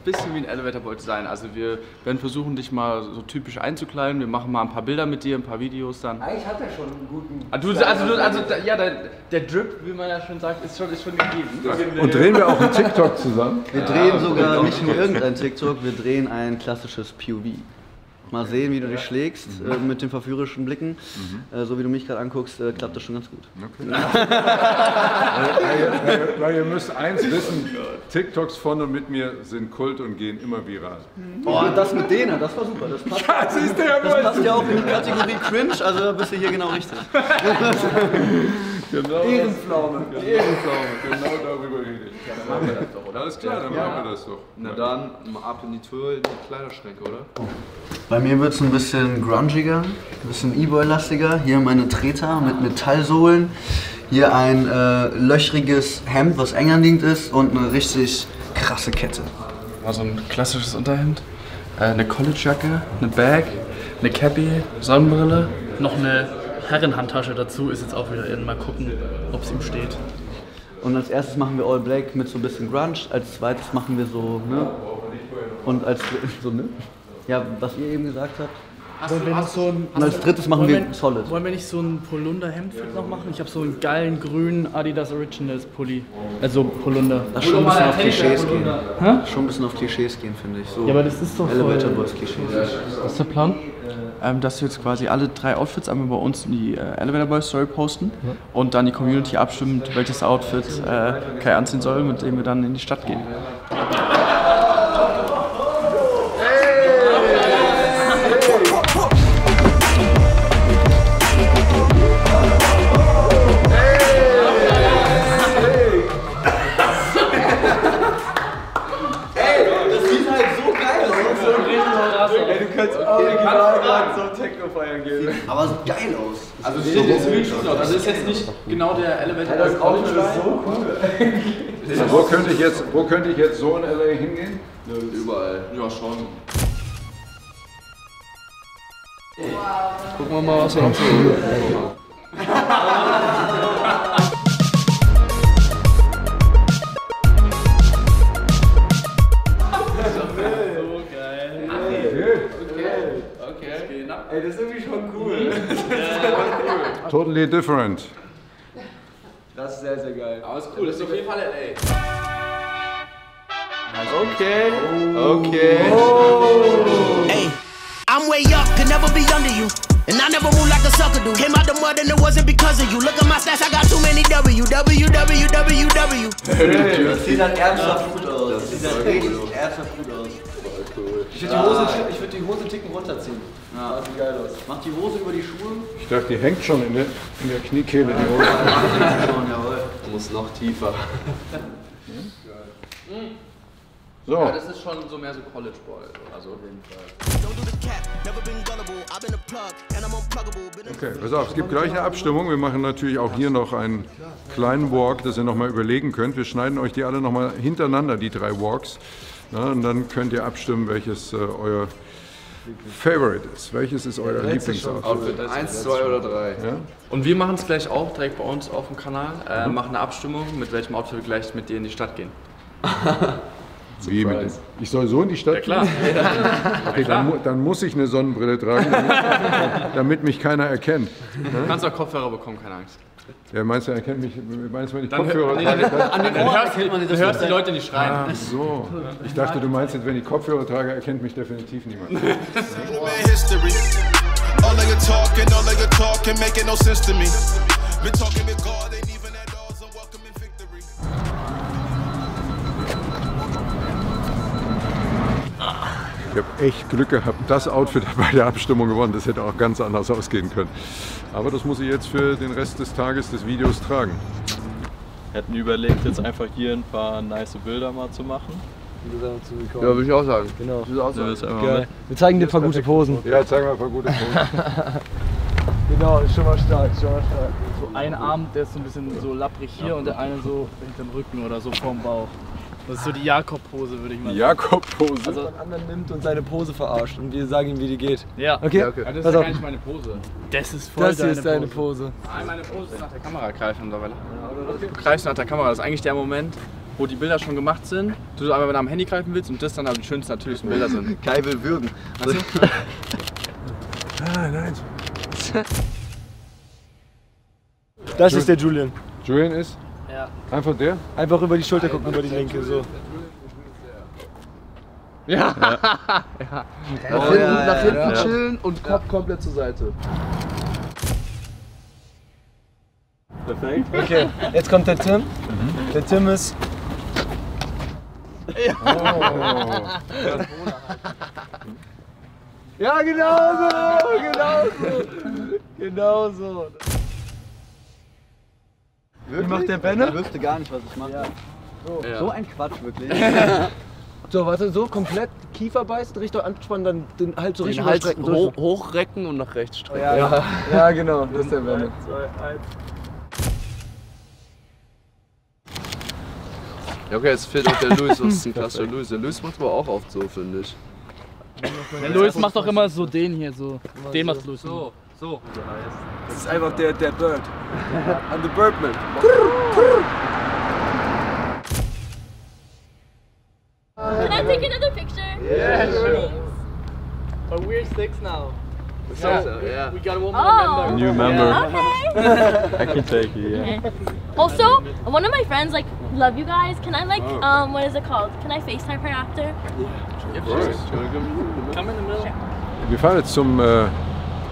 bisschen wie ein Elevator Boy zu sein. Also wir werden versuchen, dich mal so typisch einzukleiden. Wir machen mal ein paar Bilder mit dir, ein paar Videos dann. Eigentlich hat er schon einen guten... Der Drip, wie man ja schon sagt, ist schon gegeben. Und drehen wir auch einen TikTok zusammen? Wir drehen sogar nicht nur irgendein TikTok, wir drehen ein klassisches POV. Mal sehen, wie du dich schlägst mit den verführerischen Blicken. So wie du mich gerade anguckst, klappt das schon ganz gut. Okay. weil ihr müsst eins wissen, TikToks von und mit mir sind Kult und gehen immer viral. Oh, das mit denen, das war super. Das passt ja auch in die Kategorie Cringe, also da bist du hier genau richtig. Genau. Ehrenpflaume. Genau darüber rede ich. Ja, dann machen wir das doch, oder? Alles klar, dann machen wir das doch. Na dann, mal ab in die Tür, in die Kleiderschränke, oder? Bei mir wird es ein bisschen grungiger, ein bisschen E-Boy-lastiger. Hier meine Treter mit Metallsohlen. Hier ein löchriges Hemd, was eng anliegend ist und eine richtig krasse Kette. Also ein klassisches Unterhemd, eine Collegejacke, eine Bag, eine Cappy, Sonnenbrille. Noch eine Herrenhandtasche dazu, ist jetzt auch wieder in. Mal gucken, ob es ihm steht. Und als erstes machen wir All Black mit so ein bisschen Grunge, als zweites machen wir so, ne? Und als so, ne? Ja, was ihr eben gesagt habt. Und als drittes machen wir Solid. Wollen wir nicht so ein Polunder-Hemd noch machen? Ich habe so einen geilen grünen Adidas Originals Pulli. Also Polunder. Das schon ein bisschen auf Klischees gehen. Schon ein bisschen auf Klischees gehen, finde ich. So ja, aber das ist doch Elevator Boys Klischees. Was ist der Plan? Dass wir jetzt quasi alle 3 Outfits einmal bei uns in die Elevator Boys Story posten und dann die Community abstimmt, welches Outfit Kai anziehen soll, mit dem wir dann in die Stadt gehen. jetzt nicht genau der Elevator Das ist auch so cool. Wo könnte ich jetzt so in LA hingehen? Überall. Ja, schon. Gucken wir mal, was wir noch so. Ey, das ist irgendwie schon cool. Totally different. Das ist sehr, sehr geil. Aber ist cool, das ist auf jeden Fall LA. Okay. Hey, I'm way up, could never be under you. And I never move like a sucker do. Came out the mud and it wasn't because of you. Look at my stats, I got too many W. Das sieht halt ernsthaft gut aus. Das sieht halt richtig ernsthaft gut aus. Ich würde die Hose einen Ticken runterziehen. Ja, sieht geil aus. Mach die Hose über die Schuhe. Ich dachte, die hängt schon in der Kniekehle, die Hose. Du musst noch tiefer. So. Ja, das ist schon so mehr so College Ball. Also auf jeden Fall. Okay, pass auf, es gibt gleich eine Abstimmung. Wir machen natürlich auch hier noch einen kleinen Walk, dass ihr nochmal überlegen könnt. Wir schneiden euch die alle nochmal hintereinander, die 3 Walks. Na, und dann könnt ihr abstimmen, welches euer Favorite ist. Welches ist euer Lieblingsoutfit? 1, 2 oder 3. Ja? Und wir machen es gleich auch direkt bei uns auf dem Kanal. Machen eine Abstimmung, mit welchem Outfit wir gleich mit dir in die Stadt gehen. Wie mit ich soll so in die Stadt Klar. gehen? Okay, dann muss ich eine Sonnenbrille tragen, damit mich keiner erkennt. Du kannst auch Kopfhörer bekommen, keine Angst. Ja, meinst du, er kennt mich, meinst du, wenn ich Dann Kopfhörer nee, trage? du hörst die Leute nicht schreien. Ach so. Ich dachte, du meinst jetzt, wenn ich Kopfhörer trage, erkennt mich definitiv niemand. History. All of your talking, making no sense to me. Been talking with God, ain't even at all, so welcome in victory. Ich habe echt Glück gehabt. Das Outfit hat bei der Abstimmung gewonnen. Das hätte auch ganz anders ausgehen können. Aber das muss ich jetzt für den Rest des Tages des Videos tragen. Wir hätten überlegt, jetzt einfach hier ein paar nice Bilder mal zu machen. Ja, würde ich auch sagen. Genau. Ja, wir zeigen dir ein paar gute Posen. Ja, zeigen wir ein paar gute Posen. Genau, schon mal stark, schon mal stark. So ein Arm, der ist so ein bisschen so lapprig hier und der eine so hinterm Rücken oder so vorm Bauch. Das ist so die Jakob-Pose, würde ich mal sagen. Jakob-Pose? Also den anderen nimmt und seine Pose verarscht und wir sagen ihm, wie die geht. Ja. Okay? Ja, das ist ja gar nicht meine Pose. Das ist voll Das hier ist deine Pose. Nein, meine Pose ist nach der Kamera greifen mittlerweile. Du greifst nach der Kamera, das ist eigentlich der Moment, wo die Bilder schon gemacht sind, du einmal am Handy greifen willst und das dann aber die schönsten natürlichsten Bilder sind. Kai will würgen. Weißt du? Nein. Das ist der Julian. Julian ist? Ja. Einfach der? Einfach über die Schulter gucken, über die linke, so. Ja. Nach hinten chillen und Kopf komplett zur Seite. Perfekt. Okay, jetzt kommt der Tim. Der Tim ist... Ja, genau so. Wie macht der Benne? Er wüsste gar nicht, was ich mache. Ja. So ein Quatsch, wirklich. So, warte, so komplett Kiefer beißen, richtig anspannen, dann den Hals so richtig Den Hals überstrecken. hochrecken und nach rechts strecken. Ja, genau, das ist der Benne. Ja, okay, jetzt fehlt auch der Luis. Was ist denn krass, der Luis? Der Luis macht aber auch oft so, finde ich. Der Luis macht doch immer so den hier, so. Den macht Luis. So. Das ist einfach der Bird. I'm the Birdman. Can I take another picture? Yeah, sure. But we're 6 now. So Yeah. we got one more Oh. member. New member. Okay. I can take you, yeah. Okay. Also, one of my friends like love you guys. Can I like what is it called? Can I FaceTime her after? Come in the middle. Wir fahren jetzt zum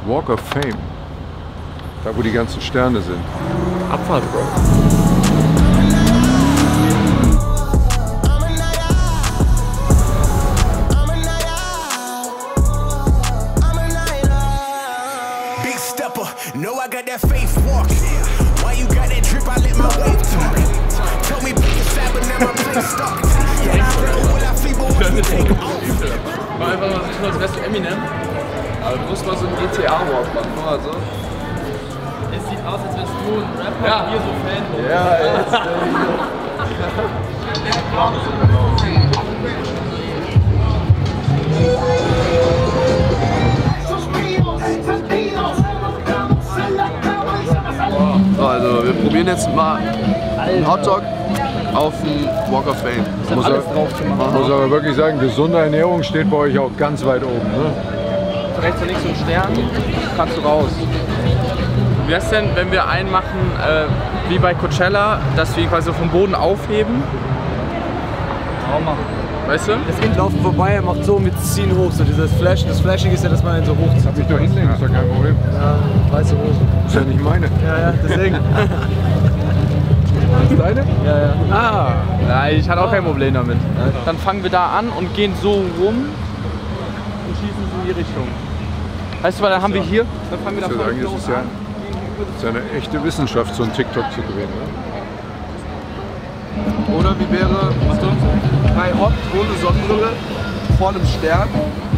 Walk of Fame. Da, wo die ganzen Sterne sind. Abfahrt, Bro. No, I got that faith walk. Why you got that drip? I let my wave talk. Told me pick a side, but now my place stuck. Yeah, I read what I feel, but what you take off. Mach einfach mal so, als wärst du Eminem. Aber du musst mal so einen GTA-Walk machen, oder so? Es sieht aus, als wärst du so ein Rapper, hier so Fan. Ja, jetzt. So, also wir probieren jetzt mal einen Hotdog auf den Walk of Fame. Muss aber wirklich sagen, gesunde Ernährung steht bei euch auch ganz weit oben. Ne? Rechts und links so ein Stern, kannst du raus. Wie wär's denn, wenn wir einen machen, wie bei Coachella, dass wir ihn quasi so vom Boden aufheben? Auch machen. Weißt du? Das Kind laufen vorbei, er macht so mit Ziehen hoch, so dieses Flash. Das Flashing ist ja, dass man ihn so hochzieht. Hab ich doch hinlegen, ist doch kein Problem. Ja, weiße Hose. Ist ja nicht meine. Ja, deswegen. Das ist deine? Ja. Ah. Ja, ich hatte auch kein Problem damit. Dann fangen wir da an und gehen so rum und schießen es in die Richtung. Weißt du, weil dann haben wir hier, dann fangen wir da vorne Das ist ja eine echte Wissenschaft, so ein TikTok zu drehen. Ne? Oder wie wäre bei Hop ohne Sonnenbrille, vor einem Stern,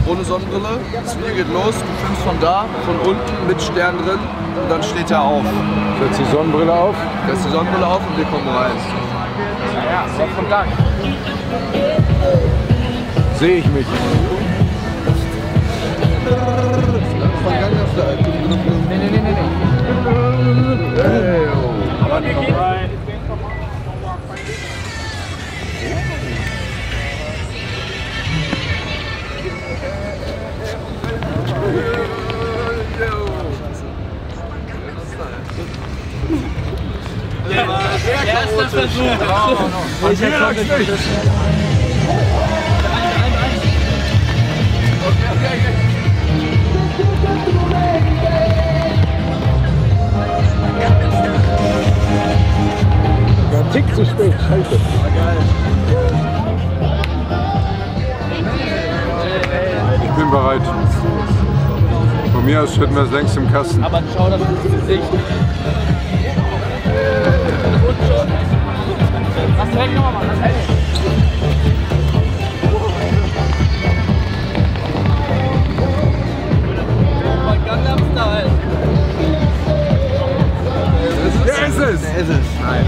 ohne Sonnenbrille. Das Video geht los, du filmst von da, von unten mit Stern drin und dann steht er auf. Setz die Sonnenbrille auf. Setz die Sonnenbrille auf und wir kommen rein. ja, von da. Sehe ich mich. Nee. Aber wir gehen rein. Erster Versuch. Ich erkläre nicht. Ja, ein Tick zu spät, scheiße. Ich bin bereit. Von mir aus hätten wir es längst im Kasten. Aber schau, das ist Gesicht. Was direkt nochmal machen? Gangnam Style. Der ist es! Der ist es. Nein.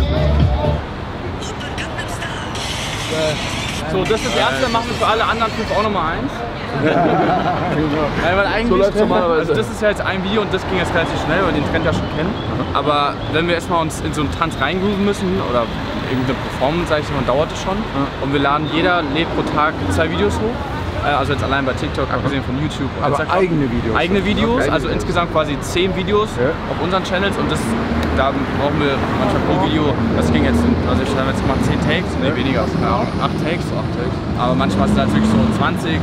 So, das ist das erste, dann machen wir für alle anderen 5 auch nochmal eins. Nein, weil eigentlich, So läuft's normalerweise. also das ist ja jetzt ein Video und das ging jetzt relativ schnell, weil wir den Trend ja schon kennen. Aber wenn wir erstmal uns in so einen Tanz reingrooven müssen oder irgendeine Performance, sag ich mal, dauert es schon. Und wir laden, jeder lädt pro Tag 2 Videos hoch. Also jetzt allein bei TikTok, abgesehen von YouTube und Aber Instagram. eigene Videos? Eigene Videos, Okay. also insgesamt quasi 10 Videos auf unseren Channels und das, da brauchen wir manchmal pro Video, das ging jetzt, also ich habe jetzt gemacht 10 Takes, nee weniger, keine Ahnung, 8 Takes. Aber manchmal sind das wirklich so 20,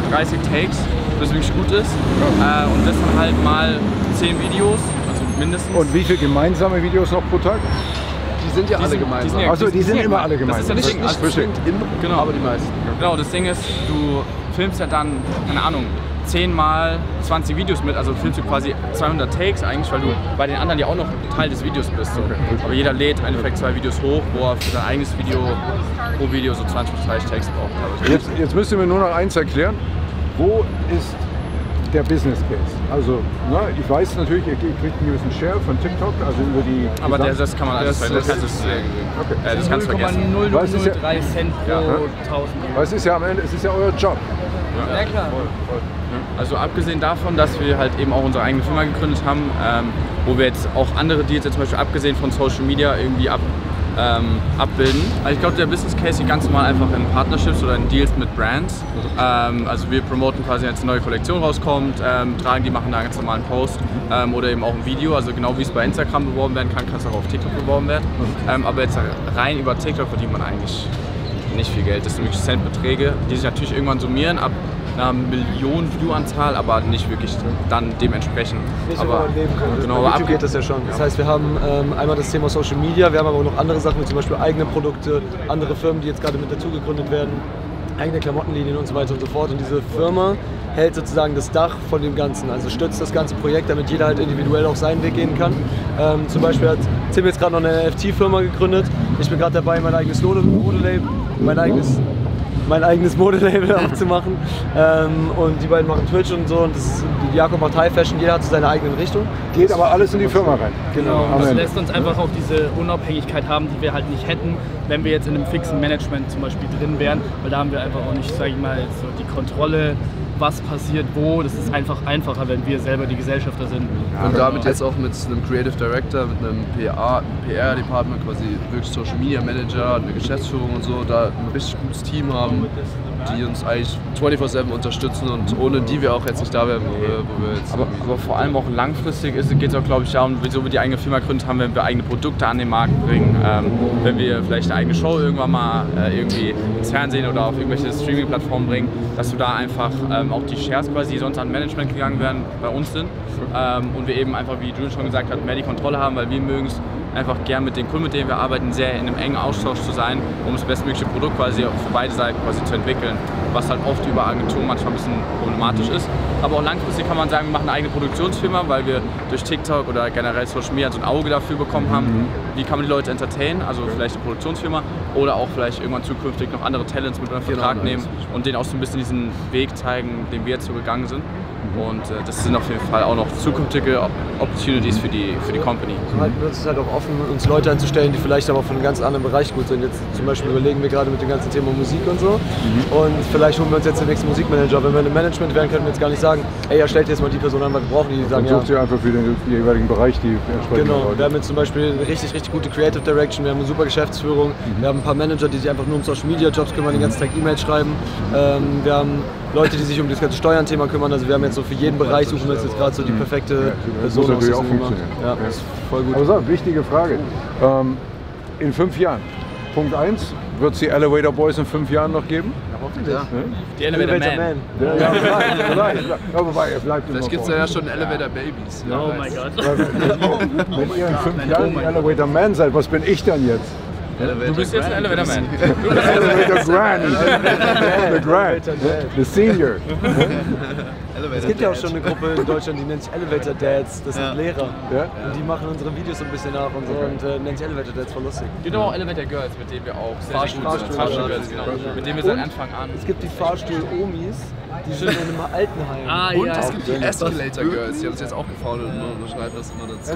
30 Takes, bis es wirklich gut ist. Und das dann halt mal 10 Videos, also mindestens. Und wie viele gemeinsame Videos noch pro Tag? Die sind ja alle gemeinsam. Achso, die sind immer alle gemeinsam. Das ist ja Nicht zwingend immer, Genau. aber die meisten. Genau, das Ding ist, du filmst ja dann, keine Ahnung, 10 mal 20 Videos mit, also filmst du quasi 200 Takes eigentlich, weil du bei den anderen ja auch noch Teil des Videos bist. So. Aber jeder lädt im Endeffekt 2 Videos hoch, wo er für sein eigenes Video pro Video so 20 bis 30 Takes braucht. Jetzt müsst ihr mir nur noch eins erklären. Wo ist der Business Case? Also, ich weiß natürlich, ihr kriegt einen gewissen Share von TikTok, also über die... Aber das kann man alles vergessen. Das kannst du vergessen. 0,003 Cent pro 1000 Euro. Weil es ist ja am Ende, es ist ja euer Job. Ja, klar. Also abgesehen davon, dass wir halt eben auch unsere eigene Firma gegründet haben, wo wir jetzt auch andere Deals, zum Beispiel abgesehen von Social Media, irgendwie abbilden. Also ich glaube, der Business Case geht ganz normal einfach in Partnerships oder in Deals mit Brands. Also wir promoten quasi, jetzt eine neue Kollektion rauskommt, tragen die, machen da einen ganz normalen Post oder eben auch ein Video. Also genau wie es bei Instagram beworben werden kann, kann es auch auf TikTok beworben werden. Aber jetzt rein über TikTok verdient man eigentlich nicht viel Geld. Das sind wirklich Centbeträge, die sich natürlich irgendwann summieren ab einer Million View-Anzahl, aber nicht wirklich dann dementsprechend. Nicht aber man leben kann. genau, Bei YouTube geht das ja schon. Das heißt, wir haben einmal das Thema Social Media, wir haben aber auch noch andere Sachen, wie zum Beispiel eigene Produkte, andere Firmen, die jetzt gerade mit dazu gegründet werden, eigene Klamottenlinien und so weiter und so fort. Und diese Firma hält sozusagen das Dach von dem Ganzen, also stützt das ganze Projekt, damit jeder halt individuell auch seinen Weg gehen kann. Zum Beispiel hat Tim jetzt gerade noch eine NFT-Firma gegründet. Ich bin gerade dabei, mein eigenes Modelabel, mein eigenes mein eigenes Modelabel aufzumachen. Und die beiden machen Twitch und so. Und Jakob macht High Fashion, jeder hat so seine eigene Richtung. Geht aber alles in die Firma rein. Genau, und das lässt uns einfach auch diese Unabhängigkeit haben, die wir halt nicht hätten, wenn wir jetzt in einem fixen Management zum Beispiel drin wären, weil da haben wir einfach auch nicht, sag ich mal, so die Kontrolle, was passiert wo. Das ist einfach einfacher, wenn wir selber die Gesellschafter sind. Und damit jetzt auch mit einem Creative Director, mit einem PR-Department, quasi wirklich Social Media Manager, eine Geschäftsführung und so, da ein richtig gutes Team haben, die uns eigentlich 24/7 unterstützen und ohne die wir auch jetzt nicht da wären, wo wir jetzt. Aber vor allem auch langfristig geht es auch, glaube ich, darum, wieso wir die eigene Firma gegründet haben, wenn wir eigene Produkte an den Markt bringen, wenn wir vielleicht eine eigene Show irgendwann mal irgendwie ins Fernsehen oder auf irgendwelche Streaming-Plattformen bringen, dass du da einfach auch die Shares quasi, die sonst an Management gegangen wären, bei uns sind und wir eben einfach, wie Julian schon gesagt hat, mehr die Kontrolle haben, weil wir mögen es einfach gern mit den Kunden, mit denen wir arbeiten, sehr in einem engen Austausch zu sein, um das bestmögliche Produkt quasi für beide Seiten quasi zu entwickeln, was halt oft über Agenturen manchmal ein bisschen problematisch ist. Aber auch langfristig kann man sagen, wir machen eine eigene Produktionsfirma, weil wir durch TikTok oder generell Social Media so ein Auge dafür bekommen haben, wie kann man die Leute entertainen, also vielleicht eine Produktionsfirma oder auch vielleicht irgendwann zukünftig noch andere Talents mit einem Vertrag nehmen und denen auch so ein bisschen diesen Weg zeigen, den wir jetzt so gegangen sind. Und das sind auf jeden Fall auch noch zukünftige Opportunities für die Company. So halten wir uns halt auch offen, uns Leute einzustellen, die vielleicht aber von einem ganz anderen Bereich gut sind. Jetzt zum Beispiel überlegen wir gerade mit dem ganzen Thema Musik und so. Und vielleicht holen wir uns jetzt den nächsten Musikmanager. Wenn wir in einem Management wären, könnten wir jetzt gar nicht sagen, ey, ja, stellt jetzt mal die Person an, weil wir brauchen die. Die sagen, dann sucht ihr einfach für den jeweiligen Bereich die entsprechenden Genau, Leute. wir haben jetzt zum Beispiel eine richtig gute Creative Direction, wir haben eine super Geschäftsführung, wir haben ein paar Manager, die sich einfach nur um Social Media Jobs kümmern, den ganzen Tag E-Mails schreiben. Wir haben Leute, die sich um das ganze Steuernthema kümmern. Also wir haben jetzt so für jeden Bereich suchen wir jetzt gerade so die perfekte Person. Das muss natürlich auch funktionieren. Ja, das ist voll gut. Aber so, wichtige Frage. In 5 Jahren, Punkt 1, wird es die Elevator Boys in 5 Jahren noch geben? Ja, hoffentlich. Ja. Die Elevator Man. Ja, vielleicht. Aber er bleibt immer Vielleicht gibt es ja schon Elevator Babies. Oh mein Gott. Wenn ihr in 5 Jahren die Elevator Man seid, was bin ich dann jetzt? Du bist jetzt ein Elevator Man. Elevator Grand. The Grand. The Senior. Es gibt ja auch schon eine Gruppe in Deutschland, die nennt sich Elevator Dads, das sind Lehrer. Ja? Und die machen unsere Videos so ein bisschen nach und so und nennen sich Elevator Dads, voll lustig. Es gibt auch Elevator Girls, mit denen wir auch sehr gut sind. Fahrstuhl-Girls, genau. Mit denen wir seit Anfang an. Es gibt die Fahrstuhl-Omis, die sind in einem Altenheim. Und es gibt die Escalator Girls, die haben uns jetzt auch gefounded und schreiben das immer dazu.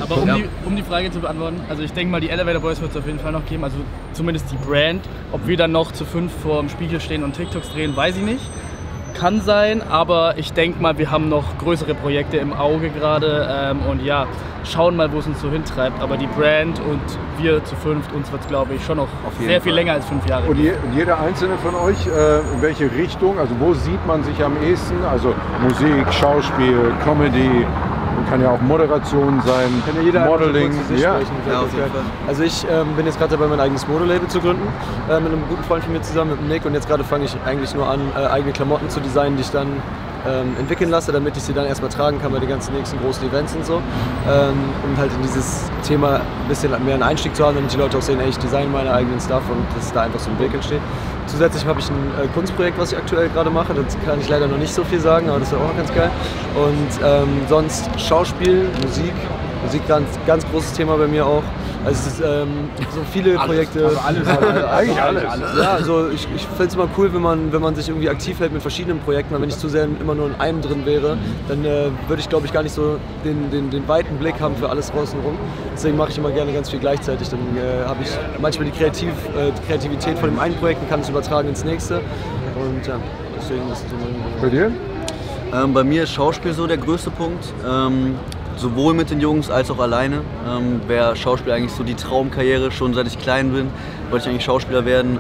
Aber um die Frage zu beantworten, also ich denke mal, die Elevator Boys wird es auf jeden Fall noch geben, also zumindest die Brand. Ob wir dann noch zu 5 vor dem Spiegel stehen und TikToks drehen, weiß ich nicht. Kann sein, aber ich denke mal, wir haben noch größere Projekte im Auge gerade und ja, schauen mal, wo es uns so hintreibt. Aber die Brand und wir zu 5, uns wird es, glaube ich, schon noch sehr viel länger als 5 Jahre. Und jeder einzelne von euch, in welche Richtung, also wo sieht man sich am ehesten? Also Musik, Schauspiel, Comedy, kann ja auch Moderation sein, kann ja jeder Modeling. Ja. Also ich bin jetzt gerade dabei, mein eigenes Modelabel zu gründen, mit einem guten Freund von mir zusammen, mit Nick. Und jetzt gerade fange ich eigentlich nur an, eigene Klamotten zu designen, die ich dann entwickeln lasse, damit ich sie dann erstmal tragen kann bei den ganzen nächsten großen Events und so. Und halt in dieses Thema ein bisschen mehr einen Einstieg zu haben, damit die Leute auch sehen, ey, ich design meine eigenen Stuff und dass da einfach so ein Weg entsteht. Zusätzlich habe ich ein Kunstprojekt, was ich aktuell gerade mache. Dazu kann ich leider noch nicht so viel sagen, aber das wäre auch noch ganz geil. Und sonst Schauspiel, Musik ganz großes Thema bei mir auch. Also es ist so viele Projekte. Also eigentlich alles. Ja, also ich finde es immer cool, wenn man sich irgendwie aktiv hält mit verschiedenen Projekten, weil wenn ich zu sehr immer nur in einem drin wäre, dann würde ich, glaube ich, gar nicht so den weiten Blick haben für alles außenrum. Deswegen mache ich immer gerne ganz viel gleichzeitig. Dann habe ich manchmal die Kreativität von dem einen Projekt und kann es übertragen ins nächste. Und ja, deswegen ist es so mein... Bei dir? Bei mir ist Schauspiel so der größte Punkt. Sowohl mit den Jungs als auch alleine. Wäre Schauspiel eigentlich so die Traumkarriere, schon seit ich klein bin, wollte ich eigentlich Schauspieler werden.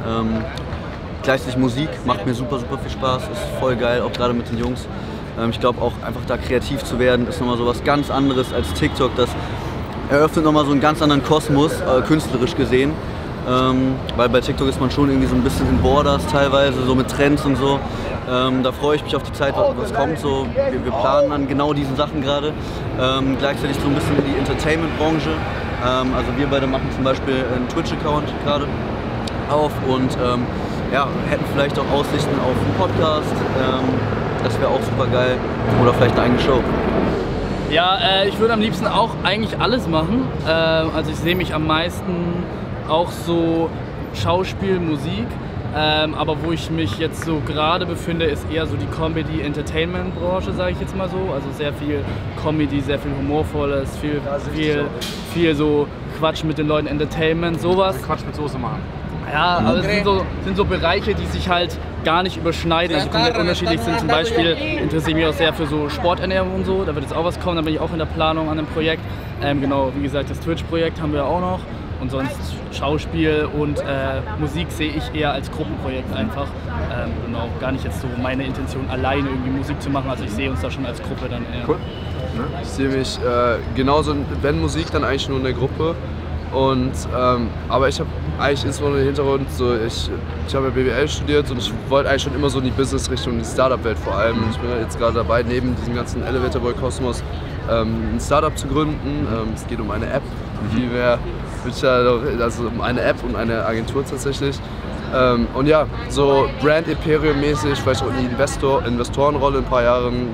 Gleichzeitig Musik, macht mir super viel Spaß, ist voll geil, auch gerade mit den Jungs. Ich glaube auch einfach da kreativ zu werden, ist nochmal so was ganz anderes als TikTok. Das eröffnet nochmal so einen ganz anderen Kosmos, künstlerisch gesehen. Weil bei TikTok ist man schon irgendwie so ein bisschen in Borders teilweise, so mit Trends und so. Da freue ich mich auf die Zeit, was kommt. So. Wir planen an genau diesen Sachen gerade. Gleichzeitig so ein bisschen in die Entertainment-Branche. Also wir beide machen zum Beispiel einen Twitch-Account gerade auf und ja, hätten vielleicht auch Aussichten auf einen Podcast. Das wäre auch super geil. Oder vielleicht eine eigene Show. Ja, ich würde am liebsten auch eigentlich alles machen. Also ich sehe mich am meisten auch so Schauspiel, Musik. Aber wo ich mich jetzt so gerade befinde, ist eher so die Comedy-Entertainment-Branche, sage ich jetzt mal so. Also sehr viel Comedy, sehr viel Humorvolles, viel so Quatsch mit den Leuten, Entertainment, sowas. Quatsch mit Soße machen. Ja, aber es sind so Bereiche, die sich halt gar nicht überschneiden, also komplett unterschiedlich sind. Zum Beispiel interessiere ich mich auch sehr für so Sporternährung und so. Da wird jetzt auch was kommen, da bin ich auch in der Planung an einem Projekt. Genau, wie gesagt, das Twitch-Projekt haben wir auch noch. Und sonst Schauspiel und Musik sehe ich eher als Gruppenprojekt einfach. Genau, gar nicht jetzt so meine Intention, alleine irgendwie Musik zu machen. Also ich sehe uns da schon als Gruppe dann eher. Cool. Ich sehe mich genauso, wenn Musik, dann eigentlich nur in der Gruppe. Und, aber ich habe eigentlich insbesondere den Hintergrund, so ich habe ja BWL studiert und ich wollte eigentlich schon immer so in die Business-Richtung, in die Startup-Welt vor allem. Ich bin jetzt gerade dabei, neben diesem ganzen Elevator Boy Kosmos ein Startup zu gründen. Es geht um eine App, also um eine App und eine Agentur tatsächlich. Und ja, so Brand Imperium-mäßig, vielleicht auch in die Investorenrolle in ein paar Jahren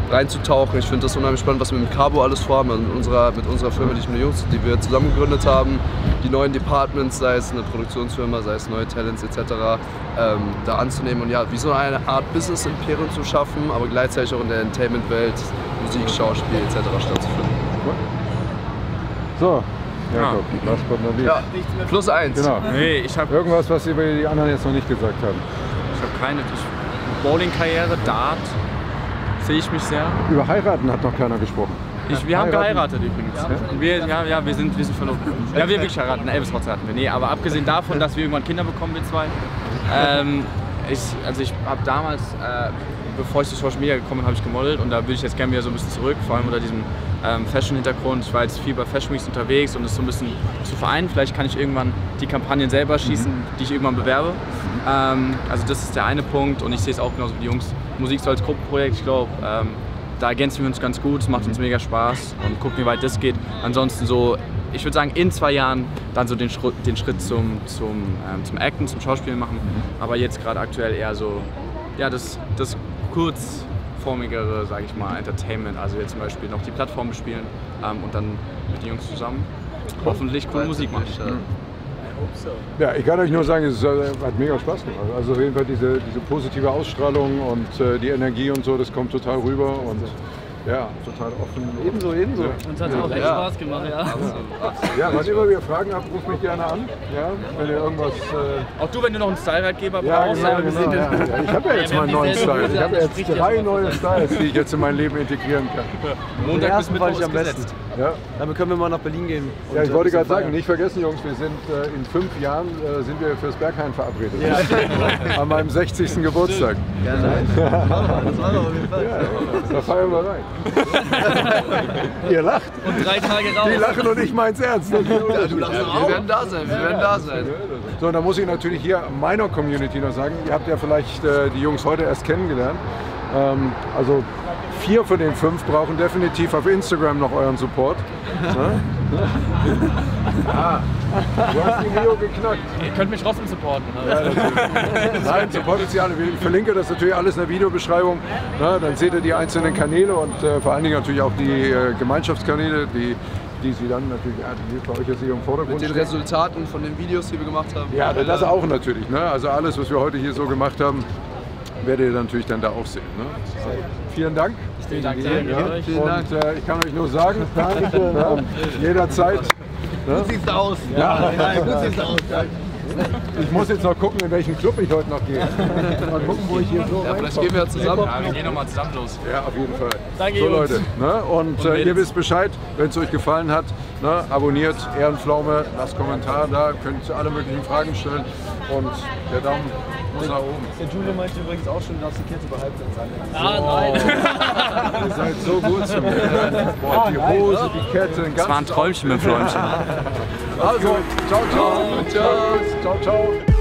reinzutauchen. Ich finde das unheimlich spannend, was wir mit Cabo alles vorhaben, mit unserer Firma, die wir zusammen gegründet haben, die neuen Departments, sei es eine Produktionsfirma, sei es neue Talents etc., da anzunehmen und ja, wie so eine Art Business-Imperium zu schaffen, aber gleichzeitig auch in der Entertainment-Welt, Musik, Schauspiel etc. stattzufinden. So, Jakob, last but not least. Ja, +1. Genau. Nee, ich habe Irgendwas, was die anderen jetzt noch nicht gesagt haben. keine Bowling-Karriere, Dart. Sehe ich mich sehr. Über heiraten hat noch keiner gesprochen. Wir haben geheiratet übrigens. Ja. Wir sind verlobt. Ja, wir wirklich heiraten. Elvis Hochzeit hatten wir. Nee, aber abgesehen davon, dass wir irgendwann Kinder bekommen, wir zwei. Ich habe damals, bevor ich zu Social Media gekommen bin, habe ich gemodelt und da würde ich jetzt gerne wieder so ein bisschen zurück, vor allem unter diesem Fashion-Hintergrund. Ich war jetzt viel bei Fashion Weeks unterwegs und das so ein bisschen zu vereinen. Vielleicht kann ich irgendwann die Kampagnen selber schießen, die ich irgendwann bewerbe. Also das ist der eine Punkt und ich sehe es auch genauso wie die Jungs. Musik so als Gruppenprojekt, ich glaube, da ergänzen wir uns ganz gut, es macht uns mega Spaß und gucken, wie weit das geht. Ansonsten so, ich würde sagen, in 2 Jahren dann so den Schritt zum Acten, zum Schauspielen machen. Aber jetzt gerade aktuell eher so, ja, das kurzformigere, sage ich mal, Entertainment. Also jetzt zum Beispiel noch die Plattform bespielen und dann mit den Jungs zusammen hoffentlich coole Musik machen. Ja, ich kann euch nur sagen, es hat mega Spaß gemacht. Also auf jeden Fall diese positive Ausstrahlung und die Energie und so, das kommt total rüber und ja, total offen. Ebenso. Uns hat es auch echt Spaß gemacht, ja. Ja, wann immer ihr Fragen habt, ruft mich gerne an. Ja, wenn ihr irgendwas. Auch du, wenn du noch einen Style-Ratgeber brauchst. Ja. Ich habe ja jetzt meinen neuen Style. Ich habe jetzt 3 neue Styles, die ich jetzt in mein Leben integrieren kann. Montag bis Mittwoch am besten. Ja. Damit können wir mal nach Berlin gehen. Ja, ich wollte gerade sagen, nicht vergessen, Jungs, wir sind in 5 Jahren sind wir fürs Berghain verabredet. Ja. An meinem 60. Geburtstag. Gerne. Das war doch auf jeden Fall. Ja, da feiern wir rein. Ihr lacht. Und 3 Tage raus. Die lachen und ich mein's ernst. Ja, wir werden da sein, So, und da muss ich natürlich hier meiner Community noch sagen, ihr habt ja vielleicht die Jungs heute erst kennengelernt. Also 4 von den 5 brauchen definitiv auf Instagram noch euren Support. Du hast die Video geknackt. Ihr könnt mich trotzdem supporten. Ja, nein, Support ist ja alle. Ich verlinke das natürlich alles in der Videobeschreibung. Dann seht ihr die einzelnen Kanäle und vor allen Dingen natürlich auch die Gemeinschaftskanäle, die sie dann natürlich, die bei euch jetzt hier im Vordergrund mit den Resultaten von den Videos, die wir gemacht haben. Ja, das auch natürlich. Ne? Also alles, was wir heute hier so gemacht haben, werdet ihr natürlich dann da auch sehen. Ne? Vielen Dank. Vielen Dank. Und ich kann euch nur sagen, danke, jederzeit. Gut siehst du aus. Ja. Gut siehst du aus. Ich muss jetzt noch gucken, in welchen Club ich heute noch gehe. Mal gucken, wo ich hier so vielleicht gehen wir ja zusammen. Ja, wir gehen nochmal zusammen los. Ja, auf jeden Fall. Danke, so Jungs. Leute, ne? Und ihr wisst Bescheid, wenn es euch gefallen hat, ne? Abonniert, Ehrenpflaume, lasst Kommentare da, könnt alle möglichen Fragen stellen und der Daumen muss nach oben. Der Julio meinte übrigens auch schon, dass die Kette bei Halbzeit sein. Ah, nein. Ihr seid so gut zu mir. Boah, die Hose, die Kette, ein Das war ein Träumchen mit Fläumchen. Also, ciao, ciao. Ciao, ciao.